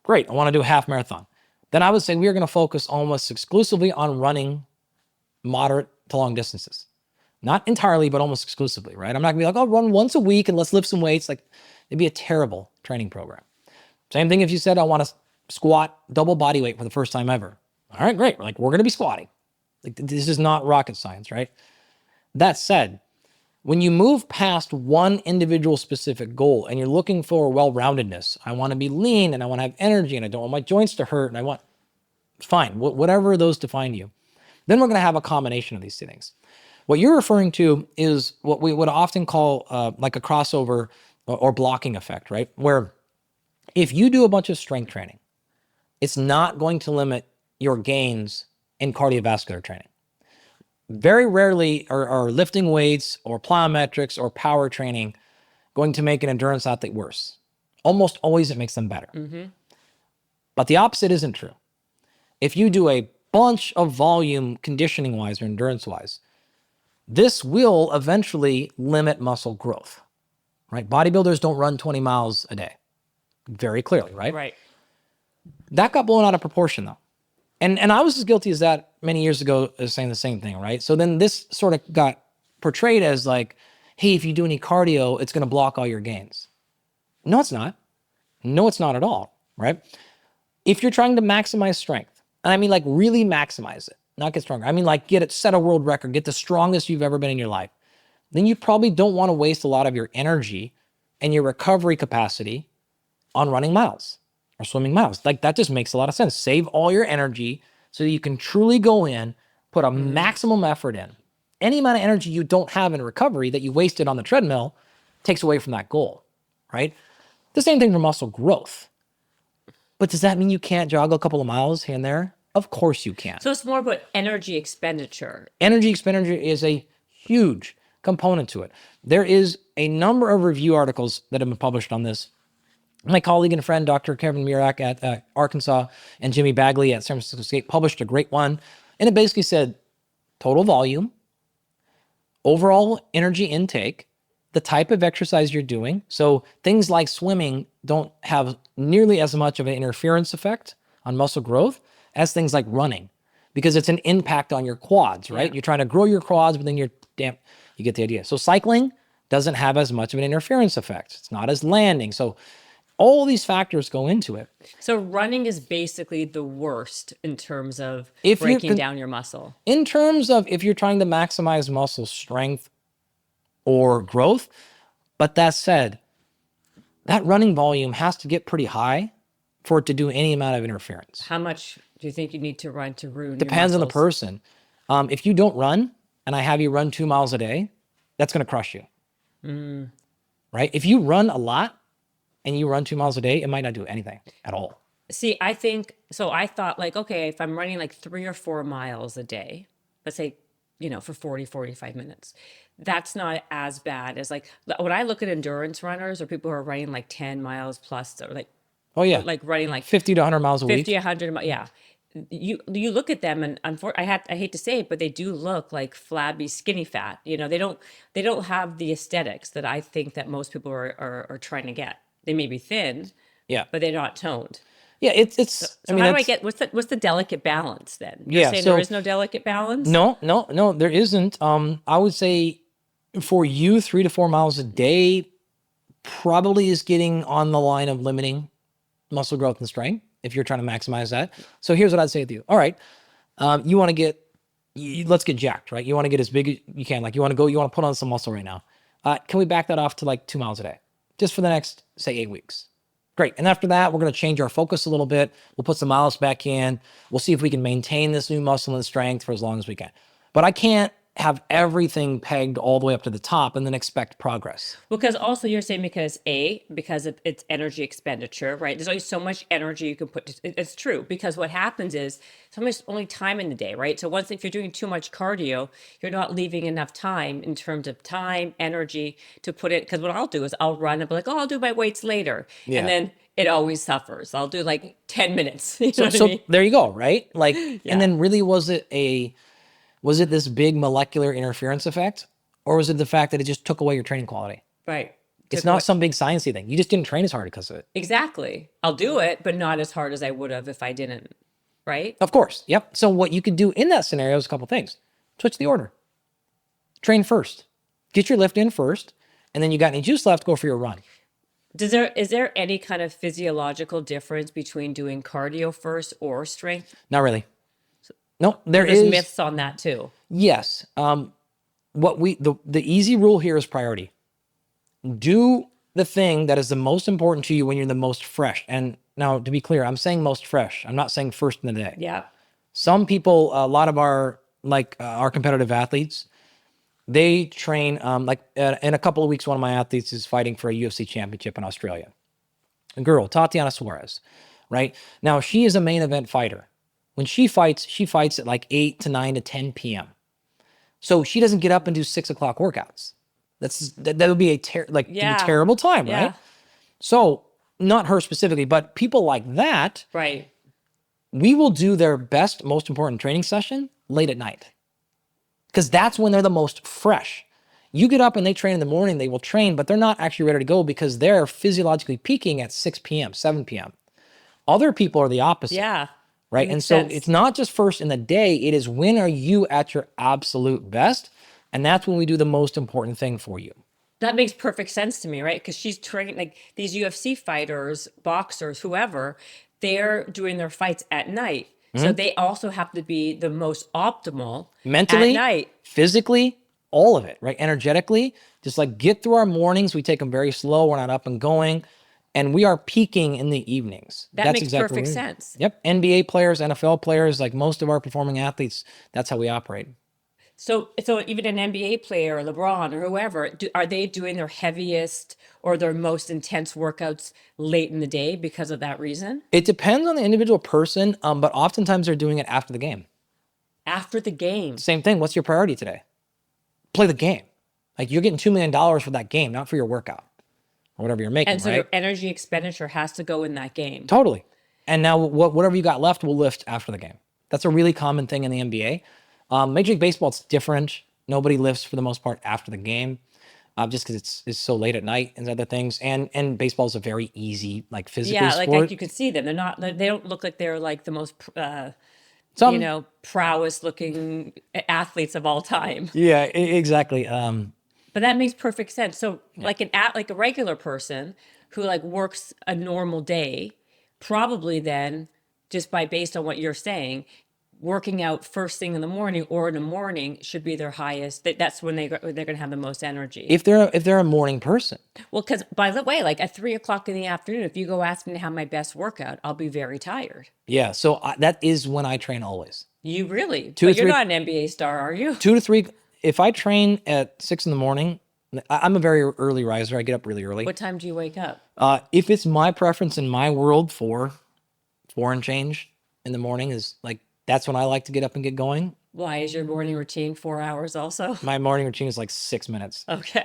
[SPEAKER 2] Great, I want to do a half marathon. Then I would say we are going to focus almost exclusively on running moderate to long distances. Not entirely, but almost exclusively, right? I'm not gonna be like, I'll run once a week and let's lift some weights. Like, it'd be a terrible training program. Same thing if you said, I want to squat double body weight for the first time ever. All right, great. Like, we're gonna be squatting. Like, this is not rocket science, right? That said, when you move past one individual specific goal and you're looking for well-roundedness, I want to be lean and I want to have energy and I don't want my joints to hurt and I want, fine, whatever those define you. Then we're going to have a combination of these things. What you're referring to is what we would often call like a crossover or blocking effect, right? Where if you do a bunch of strength training, it's not going to limit your gains in cardiovascular training. Very rarely are lifting weights or plyometrics or power training going to make an endurance athlete worse. Almost always it makes them better. Mm-hmm. But the opposite isn't true. If you do a bunch of volume conditioning wise or endurance wise, this will eventually limit muscle growth, right? Bodybuilders don't run 20 miles a day, very clearly, right?
[SPEAKER 1] Right.
[SPEAKER 2] That got blown out of proportion though. And I was as guilty as that many years ago as saying the same thing, right? So then this sort of got portrayed as like, hey, if you do any cardio, it's going to block all your gains. No, it's not. No, it's not at all, right? If you're trying to maximize strength, and I mean like really maximize it, not get stronger. I mean like get it, set a world record, get the strongest you've ever been in your life. Then you probably don't want to waste a lot of your energy and your recovery capacity on running miles or swimming miles. Like that just makes a lot of sense. Save all your energy so that you can truly go in, put a maximum effort in. Any amount of energy you don't have in recovery that you wasted on the treadmill takes away from that goal, right? The same thing for muscle growth. But does that mean you can't jog a couple of miles here and there? Of course you can.
[SPEAKER 1] So it's more about energy expenditure.
[SPEAKER 2] Energy expenditure is a huge component to it. There is a number of review articles that have been published on this. My colleague and friend, Dr. Kevin Murak at Arkansas and Jimmy Bagley at San Francisco State published a great one. And it basically said total volume, overall energy intake, the type of exercise you're doing. So things like swimming don't have nearly as much of an interference effect on muscle growth as things like running, because it's an impact on your quads, right?
[SPEAKER 1] Yeah.
[SPEAKER 2] You're trying to grow your quads, but then you get the idea. So cycling doesn't have as much of an interference effect. It's not as landing. So all these factors go into it.
[SPEAKER 1] So running is basically the worst in terms of
[SPEAKER 2] If you're
[SPEAKER 1] breaking down your muscle.
[SPEAKER 2] In terms of if you're trying to maximize muscle strength or growth, but that said, that running volume has to get pretty high for it to do any amount of interference.
[SPEAKER 1] How much do you think you need to run to ruin
[SPEAKER 2] Depends
[SPEAKER 1] your
[SPEAKER 2] on the
[SPEAKER 1] muscles?
[SPEAKER 2] person. If you don't run and I have you run 2 miles a day, that's going to crush you. Right? If you run a lot and you run 2 miles a day, it might not do anything at all.
[SPEAKER 1] See, I think, so I thought like, okay, if I'm running like 3 or 4 miles a day, let's say, for 40, 45 minutes, that's not as bad as like, when I look at endurance runners or people who are running like 10 miles plus, or
[SPEAKER 2] Oh yeah.
[SPEAKER 1] like running like
[SPEAKER 2] 50 to 100 miles a
[SPEAKER 1] 50,
[SPEAKER 2] week.
[SPEAKER 1] 100, yeah. You look at them and I hate to say it, but they do look like flabby, skinny fat. They don't have the aesthetics that I think that most people are trying to get. They may be thin,
[SPEAKER 2] Yeah.
[SPEAKER 1] but they're not toned.
[SPEAKER 2] Yeah, it's
[SPEAKER 1] So how do I get what's the delicate balance then? You're saying
[SPEAKER 2] so
[SPEAKER 1] there is no delicate balance?
[SPEAKER 2] No, there isn't. I would say for you, 3 to 4 miles a day probably is getting on the line of limiting muscle growth and strength if you're trying to maximize that. So here's what I'd say to you. All right, you want to let's get jacked, right? You want to get as big as you can. Like you want to put on some muscle right now. Can we back that off to like 2 miles a day, just for the next, say, 8 weeks? Great. And after that, we're going to change our focus a little bit. We'll put some miles back in. We'll see if we can maintain this new muscle and strength for as long as we can. But I can't have everything pegged all the way up to the top and then expect progress.
[SPEAKER 1] Because also you're saying because it's energy expenditure, right? There's only so much energy you can put. It's true, because what happens is so much only time in the day, right? So if you're doing too much cardio, you're not leaving enough time in terms of time, energy to put it. Because what I'll do is I'll run and be like, oh, I'll do my weights later.
[SPEAKER 2] Yeah.
[SPEAKER 1] And then it always suffers. I'll do like 10 minutes. You know what I
[SPEAKER 2] So
[SPEAKER 1] mean?
[SPEAKER 2] there you go, right? Like,
[SPEAKER 1] Yeah.
[SPEAKER 2] And then really was it this big molecular interference effect, or was it the fact that it just took away your training quality?
[SPEAKER 1] Right.
[SPEAKER 2] It's not some big sciencey thing. You just didn't train as hard because of it.
[SPEAKER 1] Exactly. I'll do it, but not as hard as I would have if I didn't. Right?
[SPEAKER 2] Of course. Yep. So what you could do in that scenario is a couple things. Switch the order. Train first. Get your lift in first, and then you got any juice left, go for your run.
[SPEAKER 1] Is there any kind of physiological difference between doing cardio first or strength?
[SPEAKER 2] Not really. No,
[SPEAKER 1] There's
[SPEAKER 2] is
[SPEAKER 1] myths on that too.
[SPEAKER 2] Yes. The easy rule here is priority. Do the thing that is the most important to you when you're the most fresh. And now, to be clear, I'm saying most fresh. I'm not saying first in the day.
[SPEAKER 1] Yeah.
[SPEAKER 2] Some people, a lot of our competitive athletes, they train in a couple of weeks. One of my athletes is fighting for a UFC championship in Australia. A girl, Tatiana Suarez, right? Now she is a main event fighter. When she fights at like 8 to 9 to 10 p.m. So she doesn't get up and do 6 o'clock workouts. That would be a terrible time,
[SPEAKER 1] Yeah.
[SPEAKER 2] right? So not her specifically, but people like that,
[SPEAKER 1] Right.
[SPEAKER 2] we will do their best, most important training session late at night, because that's when they're the most fresh. You get up and they train in the morning, they will train, but they're not actually ready to go because they're physiologically peaking at 6 p.m., 7 p.m. Other people are the opposite.
[SPEAKER 1] Yeah.
[SPEAKER 2] Right. And
[SPEAKER 1] Makes
[SPEAKER 2] so
[SPEAKER 1] sense.
[SPEAKER 2] it's not just first in the day, it is when are you at your absolute best? And that's when we do the most important thing for you.
[SPEAKER 1] That makes perfect sense to me, right? Because she's training like these UFC fighters, boxers, whoever. they're doing their fights at night. So they also have to be the most optimal
[SPEAKER 2] Mentally,
[SPEAKER 1] at night.
[SPEAKER 2] physically, all of it, right? Energetically, just like get through our mornings. We take them very slow. We're not up and going. And we are peaking in the evenings.
[SPEAKER 1] That
[SPEAKER 2] That's
[SPEAKER 1] makes
[SPEAKER 2] exactly
[SPEAKER 1] perfect
[SPEAKER 2] what it is.
[SPEAKER 1] sense.
[SPEAKER 2] Yep. NBA players, NFL players, like most of our performing athletes, that's how we operate.
[SPEAKER 1] So even an NBA player, or LeBron, or whoever, are they doing their heaviest or their most intense workouts late in the day because of that reason?
[SPEAKER 2] It depends on the individual person, but oftentimes they're doing it after the game.
[SPEAKER 1] After the game.
[SPEAKER 2] Same thing. What's your priority today? Play the game. Like you're getting $2 million for that game, not for your workout or whatever you're making,
[SPEAKER 1] And so
[SPEAKER 2] right?
[SPEAKER 1] your energy expenditure has to go in that game.
[SPEAKER 2] Totally. And now whatever you got left, we'll lift after the game. That's a really common thing in the NBA. Major League Baseball, it's different. Nobody lifts for the most part after the game, just because it's so late at night and other things. And baseball is a very easy, like physical
[SPEAKER 1] Yeah, like
[SPEAKER 2] sport.
[SPEAKER 1] you can see them. They don't look like they're like the most,
[SPEAKER 2] Some,
[SPEAKER 1] prowess looking athletes of all time.
[SPEAKER 2] yeah, exactly.
[SPEAKER 1] But that makes perfect sense. So like like a regular person who like works a normal day, probably then just based on what you're saying, working out first thing in the morning or in the morning should be their highest. That's when they're going to have the most energy.
[SPEAKER 2] If they're a morning person,
[SPEAKER 1] Well, because by the way, like at 3 o'clock in the afternoon, if you go ask me to have my best workout, I'll be very tired.
[SPEAKER 2] yeah. So that is when I train always.
[SPEAKER 1] You really?
[SPEAKER 2] Two to
[SPEAKER 1] But you're
[SPEAKER 2] three-
[SPEAKER 1] not an NBA star, are you?
[SPEAKER 2] 2 to 3. If I train at 6 in the morning, I'm a very early riser. I get up really early.
[SPEAKER 1] What time do you wake up?
[SPEAKER 2] If it's my preference in my world, four and change in the morning is like, that's when I like to get up and get going.
[SPEAKER 1] Why is your morning routine 4 hours also?
[SPEAKER 2] My morning routine is like 6 minutes.
[SPEAKER 1] Okay.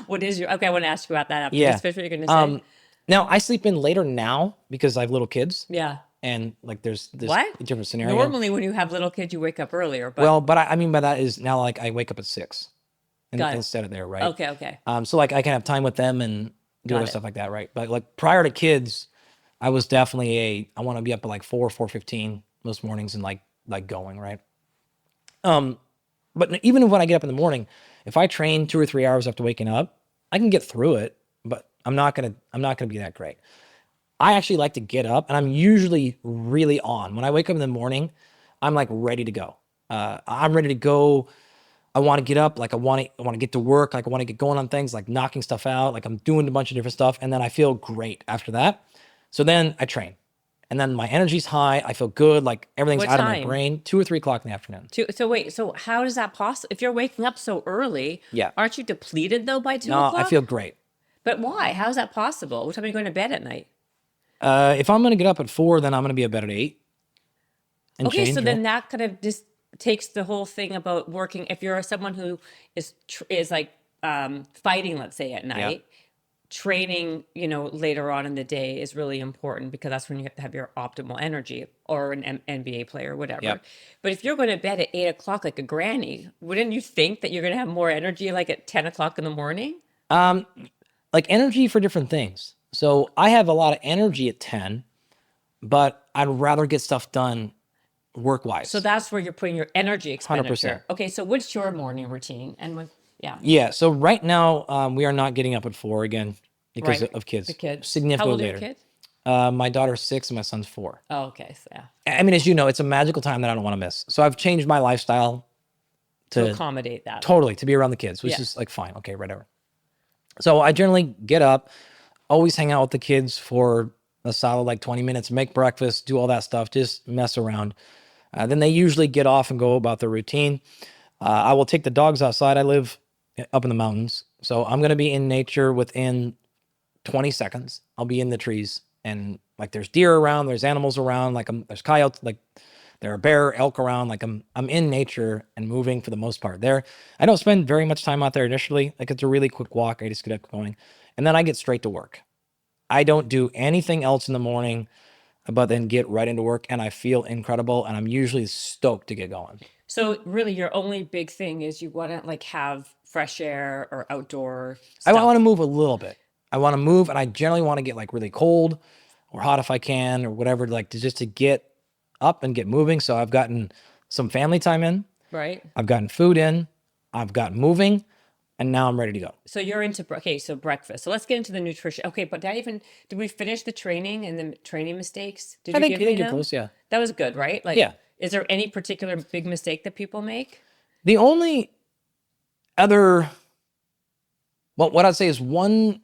[SPEAKER 1] What is your, okay, I want to ask you about that after.
[SPEAKER 2] Yeah.
[SPEAKER 1] Just finish what you're going to say.
[SPEAKER 2] Now I sleep in later now because I have little kids.
[SPEAKER 1] Yeah.
[SPEAKER 2] And like there's
[SPEAKER 1] What?
[SPEAKER 2] a different scenario.
[SPEAKER 1] Normally when you have little kids, you wake up earlier, but
[SPEAKER 2] Well, but I mean by that is now like I wake up at 6
[SPEAKER 1] Got it.
[SPEAKER 2] instead of there, right?
[SPEAKER 1] okay.
[SPEAKER 2] So like I can have time with them and do
[SPEAKER 1] Got
[SPEAKER 2] other
[SPEAKER 1] it.
[SPEAKER 2] stuff like that, right? But like prior to kids, I was definitely I want to be up at like 4:15 most mornings and like going, right? But even when I get up in the morning, if I train 2 or 3 hours after waking up, I can get through it, but I'm not gonna be that great. I actually like to get up, and I'm usually really on. When I wake up in the morning, I'm like ready to go. I'm ready to go. I want to get up, like I want to get to work, like I want to get going on things, like knocking stuff out, like I'm doing a bunch of different stuff, and then I feel great after that. So then I train, and then my energy's high. I feel good, like everything's
[SPEAKER 1] What
[SPEAKER 2] out of my
[SPEAKER 1] time?
[SPEAKER 2] brain. 2 or 3 o'clock in the afternoon.
[SPEAKER 1] So wait, so how does that possible? If you're waking up so early,
[SPEAKER 2] Yeah.
[SPEAKER 1] aren't you depleted though by 2
[SPEAKER 2] No,
[SPEAKER 1] o'clock?
[SPEAKER 2] I feel great.
[SPEAKER 1] But why? How is that possible? What time are you going to bed at night?
[SPEAKER 2] If I'm gonna get up at 4, then I'm gonna be in bed at 8. And
[SPEAKER 1] Okay,
[SPEAKER 2] change,
[SPEAKER 1] so
[SPEAKER 2] right?
[SPEAKER 1] then that kind of just takes the whole thing about working. If you're someone who is like fighting, let's say at night, training, later on in the day is really important because that's when you have to have your optimal energy, or an NBA player, whatever.
[SPEAKER 2] Yep.
[SPEAKER 1] But if you're going to bed at 8 o'clock like a granny, wouldn't you think that you're going to have more energy like at 10 o'clock in the morning?
[SPEAKER 2] Like energy for different things. So I have a lot of energy at 10, but I'd rather get stuff done work-wise.
[SPEAKER 1] So that's where you're putting your energy expenditure.
[SPEAKER 2] 100%.
[SPEAKER 1] Okay, so what's your morning routine? Yeah.
[SPEAKER 2] Yeah. So right now, we are not getting up at 4 again because
[SPEAKER 1] Right.
[SPEAKER 2] of kids.
[SPEAKER 1] The kids.
[SPEAKER 2] Significantly
[SPEAKER 1] How old are
[SPEAKER 2] later.
[SPEAKER 1] your kids?
[SPEAKER 2] My daughter's 6 and my son's 4.
[SPEAKER 1] Oh, okay. So yeah.
[SPEAKER 2] I mean, as you know, it's a magical time that I don't want to miss. So I've changed my lifestyle
[SPEAKER 1] To accommodate that.
[SPEAKER 2] totally to be around the kids, which
[SPEAKER 1] Yeah.
[SPEAKER 2] is like fine. Okay, whatever. So I generally get up, always hang out with the kids for a solid like 20 minutes, make breakfast, do all that stuff, just mess around. Then they usually get off and go about their routine. I will take the dogs outside. I live up in the mountains, so I'm going to be in nature within 20 seconds. I'll be in the trees, and like there's deer around, there's animals around, like there's coyotes, like there are bear, elk around. Like I'm in nature and moving for the most part there. I don't spend very much time out there initially. Like it's a really quick walk. I just get up going, and then I get straight to work. I don't do anything else in the morning, but then get right into work, and I feel incredible, and I'm usually stoked to get going.
[SPEAKER 1] So really your only big thing is you want to like have fresh air or outdoor
[SPEAKER 2] I
[SPEAKER 1] stuff.
[SPEAKER 2] want to move a little bit. I want to move, and I generally want to get like really cold or hot if I can, or whatever, like just to get up and get moving. So I've gotten some family time in.
[SPEAKER 1] Right?
[SPEAKER 2] I've gotten food in. I've gotten moving. and now I'm ready to go.
[SPEAKER 1] So you're into, okay, so breakfast. So let's get into the nutrition. Okay, but did we finish the training and the training mistakes? Did
[SPEAKER 2] I
[SPEAKER 1] you
[SPEAKER 2] think,
[SPEAKER 1] give
[SPEAKER 2] I
[SPEAKER 1] me
[SPEAKER 2] think you're
[SPEAKER 1] them?
[SPEAKER 2] close, yeah.
[SPEAKER 1] That was good, right? Like,
[SPEAKER 2] Yeah.
[SPEAKER 1] is there any particular big mistake that people make?
[SPEAKER 2] The only other, well, what I'd say is one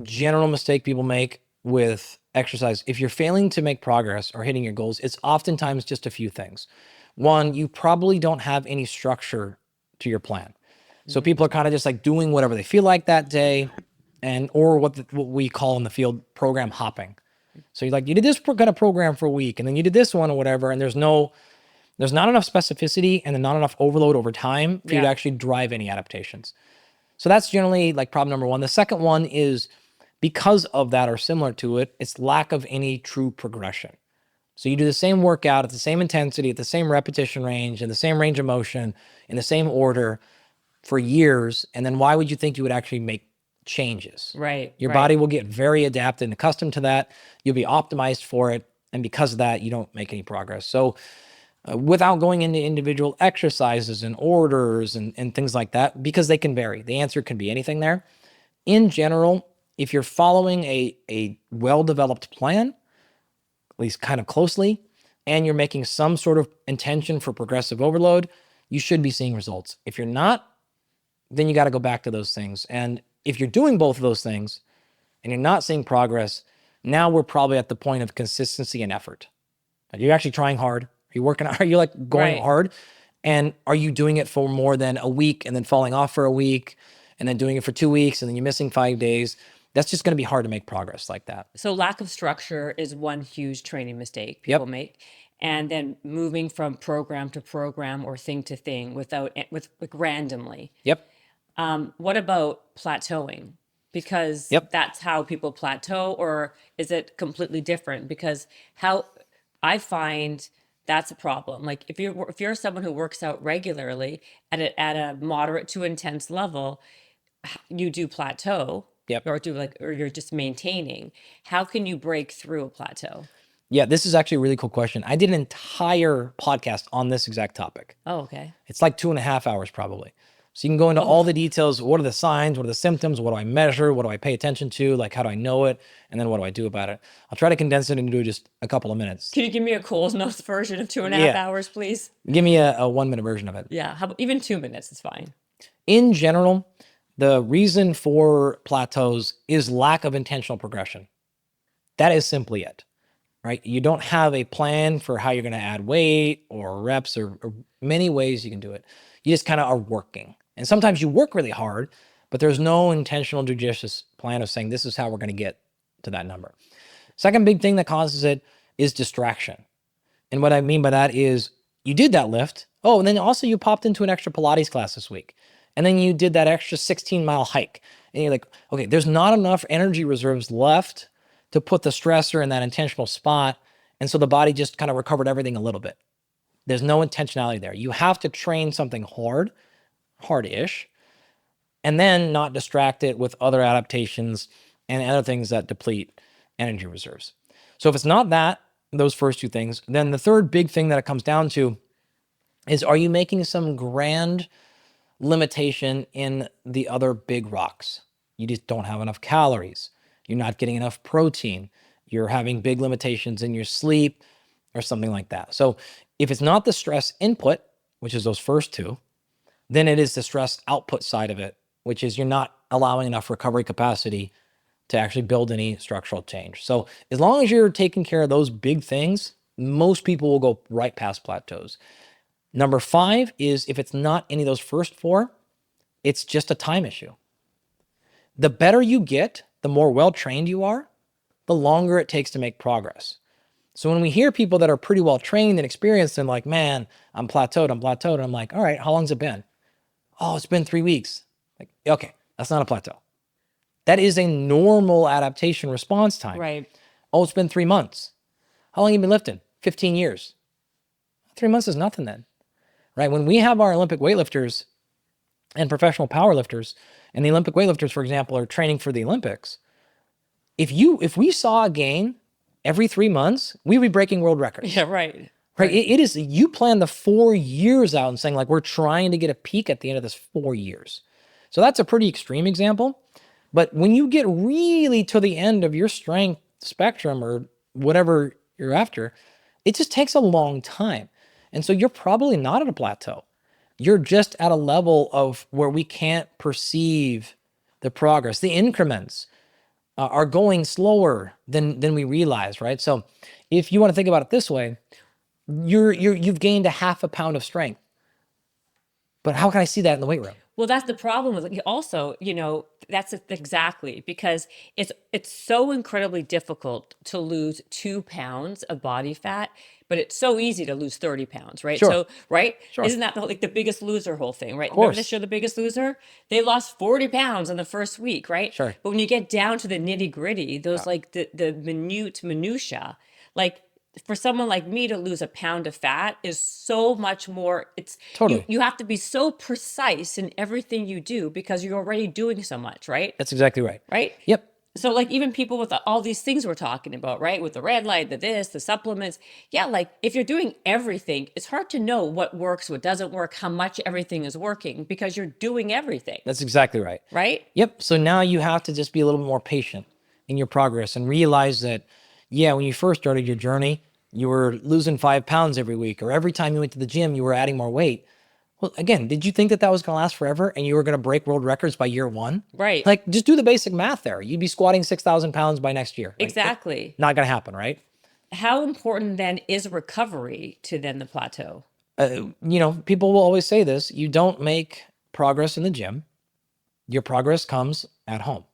[SPEAKER 2] general mistake people make with exercise, if you're failing to make progress or hitting your goals, it's oftentimes just a few things. One, you probably don't have any structure to your plan. So people are kind of just like doing whatever they feel like that day, and or what we call in the field program hopping. So you did this kind of program for a week, and then you did this one or whatever, and there's not enough specificity and then not enough overload over time for you to actually drive any adaptations. So that's generally like problem number one. The second one is, because of that or similar to it, it's lack of any true progression. So you do the same workout at the same intensity, at the same repetition range, in the same range of motion, in the same order for years. And then why would you think you would actually make changes?
[SPEAKER 1] Right.
[SPEAKER 2] Your body will get very adapted and accustomed to that. You'll be optimized for it. And because of that, you don't make any progress. So without going into individual exercises and orders and things like that, because they can vary. The answer can be anything there. In general, if you're following a well-developed plan, at least kind of closely, and you're making some sort of intention for progressive overload, you should be seeing results. If you're not, then you got to go back to those things. And if you're doing both of those things and you're not seeing progress, now we're probably at the point of consistency and effort. Are you actually trying hard? Are you working? Are you like going hard? And are you doing it for more than a week and then falling off for a week and then doing it for 2 weeks and then you're missing 5 days? That's just going to be hard to make progress like that.
[SPEAKER 1] So lack of structure is one huge training mistake people make. And then moving from program to program or thing to thing with randomly.
[SPEAKER 2] Yep.
[SPEAKER 1] What about plateauing? Because that's how people plateau, or is it completely different? Because how I find that's a problem. Like if you're someone who works out regularly at a moderate to intense level, you do plateau. Or or you're just maintaining. How can you break through a plateau?
[SPEAKER 2] Yeah, this is actually a really cool question. I did an entire podcast on this exact topic.
[SPEAKER 1] Oh, okay.
[SPEAKER 2] It's like 2.5 hours probably. So you can go into all the details. What are the signs? What are the symptoms? What do I measure? What do I pay attention to? Like, how do I know it? And then what do I do about it? I'll try to condense it into just a couple of minutes.
[SPEAKER 1] Can you give me a Cole's Notes version of 2.5 hours, please?
[SPEAKER 2] Give me a 1 minute version of it.
[SPEAKER 1] Yeah, even 2 minutes is fine.
[SPEAKER 2] In general, the reason for plateaus is lack of intentional progression. That is simply it, right? You don't have a plan for how you're going to add weight or reps or many ways you can do it. You just kind of are working. And sometimes you work really hard, but there's no intentional, judicious plan of saying, this is how we're going to get to that number. Second big thing that causes it is distraction. And what I mean by that is you did that lift. Oh, and then also you popped into an extra Pilates class this week. And then you did that extra 16-mile hike. And you're like, okay, there's not enough energy reserves left to put the stressor in that intentional spot. And so the body just kind of recovered everything a little bit. There's no intentionality there. You have to train something hard-ish, and then not distract it with other adaptations and other things that deplete energy reserves. So if it's not those first two things, then the third big thing that it comes down to is, are you making some grand limitation in the other big rocks? You just don't have enough calories. You're not getting enough protein. You're having big limitations in your sleep or something like that. So if it's not the stress input, which is those first two, then it is the stress output side of it, which is you're not allowing enough recovery capacity to actually build any structural change. So as long as you're taking care of those big things, most people will go right past plateaus. Number 5 is, if it's not any of those first 4, it's just a time issue. The better you get, the more well-trained you are, the longer it takes to make progress. So when we hear people that are pretty well-trained and experienced and like, man, I'm plateaued, I'm like, all right, how long's it been? Oh, it's been 3 weeks. Like, okay, that's not a plateau. That is a normal adaptation response time.
[SPEAKER 1] Right.
[SPEAKER 2] Oh, it's been 3 months. How long have you been lifting? 15 years. 3 months is nothing then. Right? When we have our Olympic weightlifters and professional powerlifters, and the Olympic weightlifters, for example, are training for the Olympics, if we saw a gain every 3 months, we would be breaking world records.
[SPEAKER 1] Yeah, right.
[SPEAKER 2] Right. It is, you plan the 4 years out and saying like, we're trying to get a peak at the end of this 4 years. So that's a pretty extreme example. But when you get really to the end of your strength spectrum or whatever you're after, it just takes a long time. And so you're probably not at a plateau. You're just at a level of where we can't perceive the progress. The increments are going slower than we realize, right? So if you want to think about it this way, you've gained a half a pound of strength. But how can I see that in the weight room?
[SPEAKER 1] Well, that's the problem with it. Also, that's exactly because it's so incredibly difficult to lose 2 pounds of body fat, but it's so easy to lose 30 pounds, right?
[SPEAKER 2] Sure.
[SPEAKER 1] So, right?
[SPEAKER 2] Sure.
[SPEAKER 1] Isn't that like the Biggest Loser whole thing, right?
[SPEAKER 2] Of
[SPEAKER 1] Remember the
[SPEAKER 2] course.
[SPEAKER 1] show, The Biggest Loser? They lost 40 pounds in the first week, right?
[SPEAKER 2] Sure.
[SPEAKER 1] But when you get down to the nitty gritty, those like the minutia, like for someone like me to lose a pound of fat is so much more. It's
[SPEAKER 2] Totally.
[SPEAKER 1] you have to be so precise in everything you do because you're already doing so much, right?
[SPEAKER 2] That's exactly right.
[SPEAKER 1] Right?
[SPEAKER 2] Yep.
[SPEAKER 1] So like even people with all these things we're talking about, right? With the red light, the supplements. Yeah, like if you're doing everything, it's hard to know what works, what doesn't work, how much everything is working because you're doing everything.
[SPEAKER 2] That's exactly right.
[SPEAKER 1] Right?
[SPEAKER 2] Yep. So now you have to just be a little bit more patient in your progress and realize that, yeah, when you first started your journey, you were losing 5 pounds every week, or every time you went to the gym, you were adding more weight. Well, again, did you think that was going to last forever and you were going to break world records by year 1?
[SPEAKER 1] Right.
[SPEAKER 2] Like, just do the basic math there. You'd be squatting 6,000 pounds by next year. Like,
[SPEAKER 1] Exactly.
[SPEAKER 2] not going to happen, right?
[SPEAKER 1] How important then is recovery to then the plateau?
[SPEAKER 2] People will always say this. You don't make progress in the gym. Your progress comes at home,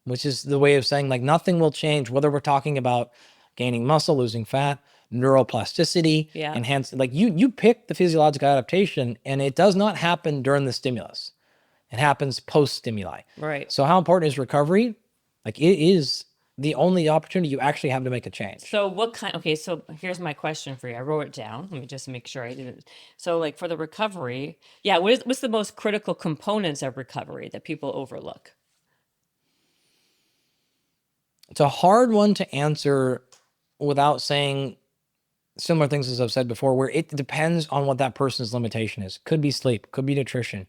[SPEAKER 2] which is the way of saying like nothing will change, whether we're talking about gaining muscle, losing fat, neuroplasticity, enhance, like you pick the physiological adaptation and it does not happen during the stimulus. It happens post stimuli.
[SPEAKER 1] Right.
[SPEAKER 2] So how important is recovery? Like it is the only opportunity you actually have to make a change.
[SPEAKER 1] So so here's my question for you. I wrote it down. Let me just make sure I did it. So like for the recovery, what's the most critical components of recovery that people overlook?
[SPEAKER 2] It's a hard one to answer without saying similar things as I've said before, where it depends on what that person's limitation is. Could be sleep, could be nutrition.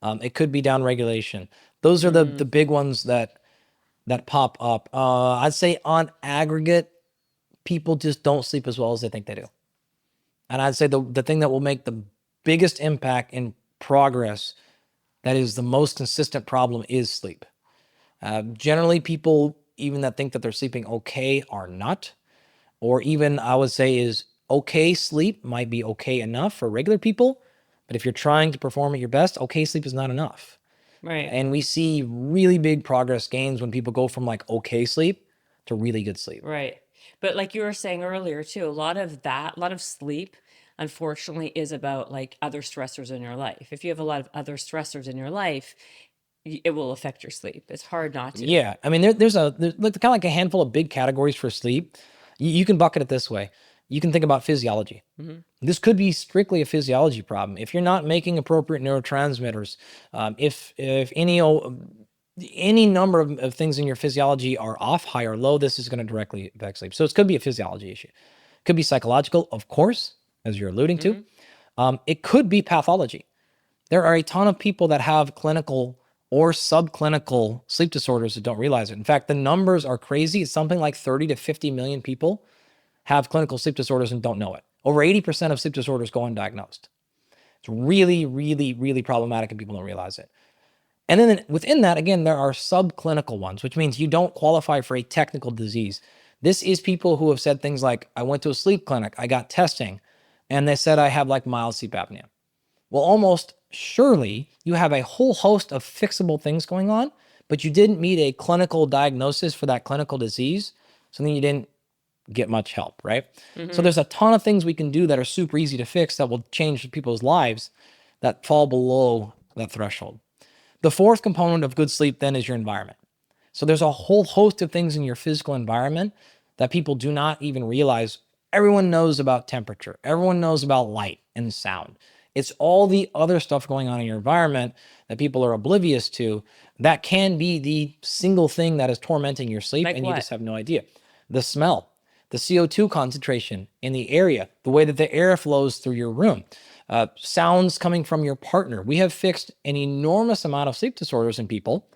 [SPEAKER 2] It could be down regulation. Those are the big ones that pop up. I'd say on aggregate, people just don't sleep as well as they think they do. And I'd say the thing that will make the biggest impact in progress, that is the most consistent problem, is sleep. Generally, people even that think that they're sleeping okay are not. Or even I would say is okay sleep might be okay enough for regular people. But if you're trying to perform at your best, okay sleep is not enough.
[SPEAKER 1] Right.
[SPEAKER 2] And we see really big progress gains when people go from like okay sleep to really good sleep.
[SPEAKER 1] Right. But like you were saying earlier too, a lot of sleep, unfortunately, is about like other stressors in your life. If you have a lot of other stressors in your life, it will affect your sleep. It's hard not to.
[SPEAKER 2] Yeah. I mean, there's kind of like a handful of big categories for sleep. You can bucket it this way. You can think about physiology. This could be strictly a physiology problem. If you're not making appropriate neurotransmitters, if any number of things in your physiology are off, high or low, this is going to directly affect sleep. So it could be a physiology issue. It could be psychological, of course, as you're alluding to. It could be pathology. There are a ton of people that have clinical or subclinical sleep disorders that don't realize it. In fact, the numbers are crazy. It's something like 30 to 50 million people have clinical sleep disorders and don't know it. Over 80% of sleep disorders go undiagnosed. It's really, really, really problematic and people don't realize it. And then within that, again, there are subclinical ones, which means you don't qualify for a technical disease. This is people who have said things like, I went to a sleep clinic, I got testing, and they said I have like mild sleep apnea. Well, almost surely you have a whole host of fixable things going on, but you didn't meet a clinical diagnosis for that clinical disease. So then you didn't get much help, right? So there's a ton of things we can do that are super easy to fix that will change people's lives that fall below that threshold. The fourth component of good sleep then is your environment. So there's a whole host of things in your physical environment that people do not even realize. Everyone knows about temperature. Everyone knows about light and sound. It's all the other stuff going on in your environment that people are oblivious to that can be the single thing that is tormenting your sleep,
[SPEAKER 1] Like
[SPEAKER 2] and
[SPEAKER 1] what?
[SPEAKER 2] you just have no idea. The smell, the CO2 concentration in the area, the way that the air flows through your room, sounds coming from your partner. We have fixed an enormous amount of sleep disorders in people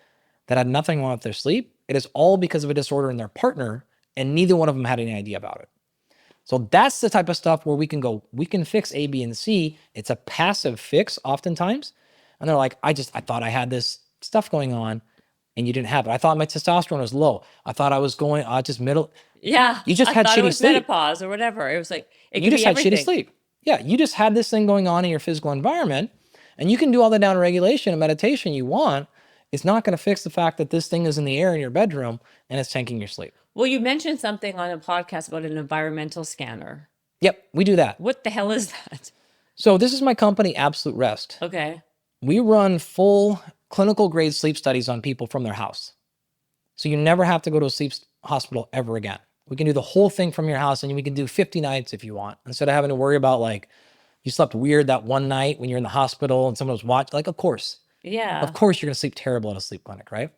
[SPEAKER 2] that had nothing wrong with their sleep. It is all because of a disorder in their partner, and neither one of them had any idea about it. So that's the type of stuff where we can fix A, B, and C. It's a passive fix oftentimes. And they're like, I thought I had this stuff going on and you didn't have it. I thought my testosterone was low. I thought I was going, just middle.
[SPEAKER 1] Yeah.
[SPEAKER 2] You just had
[SPEAKER 1] thought it
[SPEAKER 2] shitty
[SPEAKER 1] was
[SPEAKER 2] sleep.
[SPEAKER 1] menopause or whatever. It was like, it
[SPEAKER 2] You
[SPEAKER 1] could
[SPEAKER 2] just
[SPEAKER 1] be
[SPEAKER 2] had
[SPEAKER 1] everything.
[SPEAKER 2] shitty sleep. Yeah. You just had this thing going on in your physical environment, and you can do all the down regulation and meditation you want. It's not going to fix the fact that this thing is in the air in your bedroom and it's tanking your sleep.
[SPEAKER 1] Well, you mentioned something on a podcast about an environmental scanner.
[SPEAKER 2] Yep, we do that.
[SPEAKER 1] What the hell is that?
[SPEAKER 2] So this is my company, Absolute Rest.
[SPEAKER 1] Okay.
[SPEAKER 2] We run full clinical grade sleep studies on people from their house. So you never have to go to a sleep hospital ever again. We can do the whole thing from your house, and we can do 50 nights if you want, instead of having to worry about like you slept weird that one night when you're in the hospital and someone was watching. Like, of course you're going to sleep terrible at a sleep clinic, right?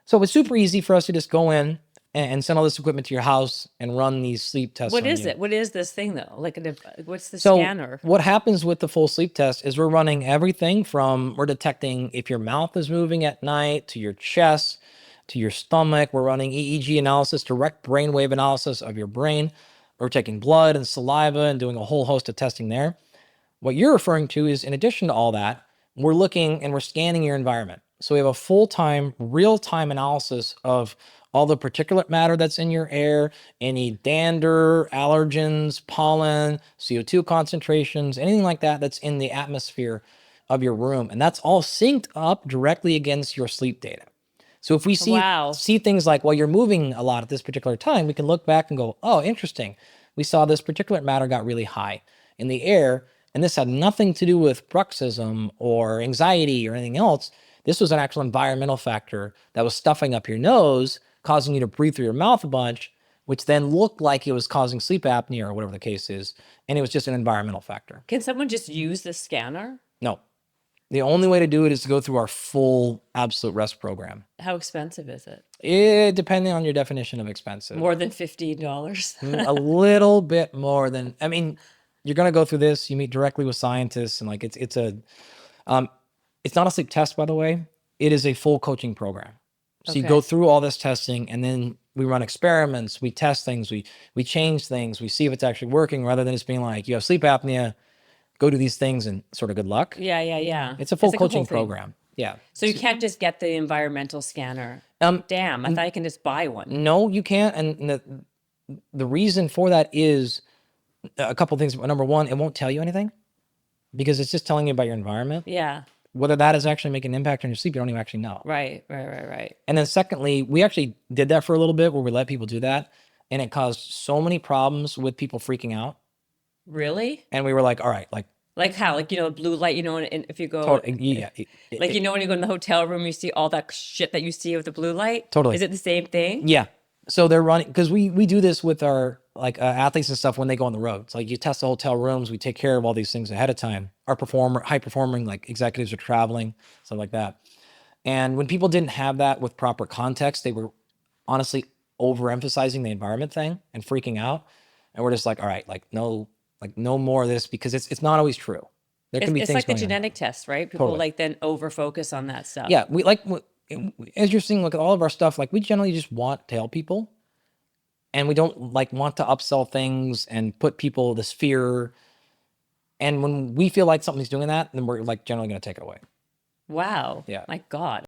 [SPEAKER 2] So it's super easy for us to just go in and send all this equipment to your house and run these sleep tests.
[SPEAKER 1] What is it? What is this thing though? Like, what's the
[SPEAKER 2] So
[SPEAKER 1] scanner?
[SPEAKER 2] what happens with the full sleep test is we're running everything from, we're detecting if your mouth is moving at night, to your chest, to your stomach. We're running EEG analysis, direct brainwave analysis of your brain. We're taking blood and saliva and doing a whole host of testing there. What you're referring to is, in addition to all that, we're looking and we're scanning your environment. So we have a full-time, real-time analysis of all the particulate matter that's in your air, any dander, allergens, pollen, CO2 concentrations, anything like that that's in the atmosphere of your room. And that's all synced up directly against your sleep data. So if we see things like, well, you're moving a lot at this particular time, we can look back and go, oh, interesting. We saw this particulate matter got really high in the air, and this had nothing to do with bruxism or anxiety or anything else. This was an actual environmental factor that was stuffing up your nose, causing you to breathe through your mouth a bunch, which then looked like it was causing sleep apnea or whatever the case is. And it was just an environmental factor.
[SPEAKER 1] Can someone just use the scanner?
[SPEAKER 2] No. The only way to do it is to go through our full Absolute Rest program.
[SPEAKER 1] How expensive is it?
[SPEAKER 2] Depending on your definition of expensive.
[SPEAKER 1] More than $15?
[SPEAKER 2] A little bit more than, I mean, you're going to go through this. You meet directly with scientists, and like it's not a sleep test, by the way. It is a full coaching program. So you go through all this testing, and then we run experiments, we test things, we change things, we see if it's actually working, rather than just being like, you have sleep apnea, go do these things and sort of good luck.
[SPEAKER 1] Yeah.
[SPEAKER 2] It's a full coaching program. Yeah.
[SPEAKER 1] So you can't just get the environmental scanner. Damn, I thought I can just buy one.
[SPEAKER 2] No, you can't. And the reason for that is a couple of things. Number one, it won't tell you anything because it's just telling you about your environment.
[SPEAKER 1] Yeah.
[SPEAKER 2] Whether that is actually making an impact on your sleep, you don't even actually know.
[SPEAKER 1] Right.
[SPEAKER 2] And then secondly, we actually did that for a little bit where we let people do that, and it caused so many problems with people freaking out.
[SPEAKER 1] Really?
[SPEAKER 2] And we were like, all right,
[SPEAKER 1] like how? Like, blue light, and if you go...
[SPEAKER 2] Yeah.
[SPEAKER 1] Like, when you go in the hotel room, you see all that shit that you see with the blue light?
[SPEAKER 2] Totally.
[SPEAKER 1] Is it the same thing?
[SPEAKER 2] Yeah. So they're running, because we do this with our athletes and stuff when they go on the road. It's like you test the hotel rooms, we take care of all these things ahead of time. Our high performing like executives are traveling, stuff like that. And when people didn't have that with proper context, they were honestly overemphasizing the environment thing and freaking out. And we're just like, all right, no more of this, because it's not always true. There can be things
[SPEAKER 1] like the
[SPEAKER 2] going
[SPEAKER 1] genetic test, right? People then over focus on that stuff.
[SPEAKER 2] Yeah, we as you're seeing, look at all of our stuff, we generally just want to help people, and we don't want to upsell things and put people this fear. And when we feel like something's doing that, then we're generally going to take it away.
[SPEAKER 1] Wow.
[SPEAKER 2] Yeah.
[SPEAKER 1] My God.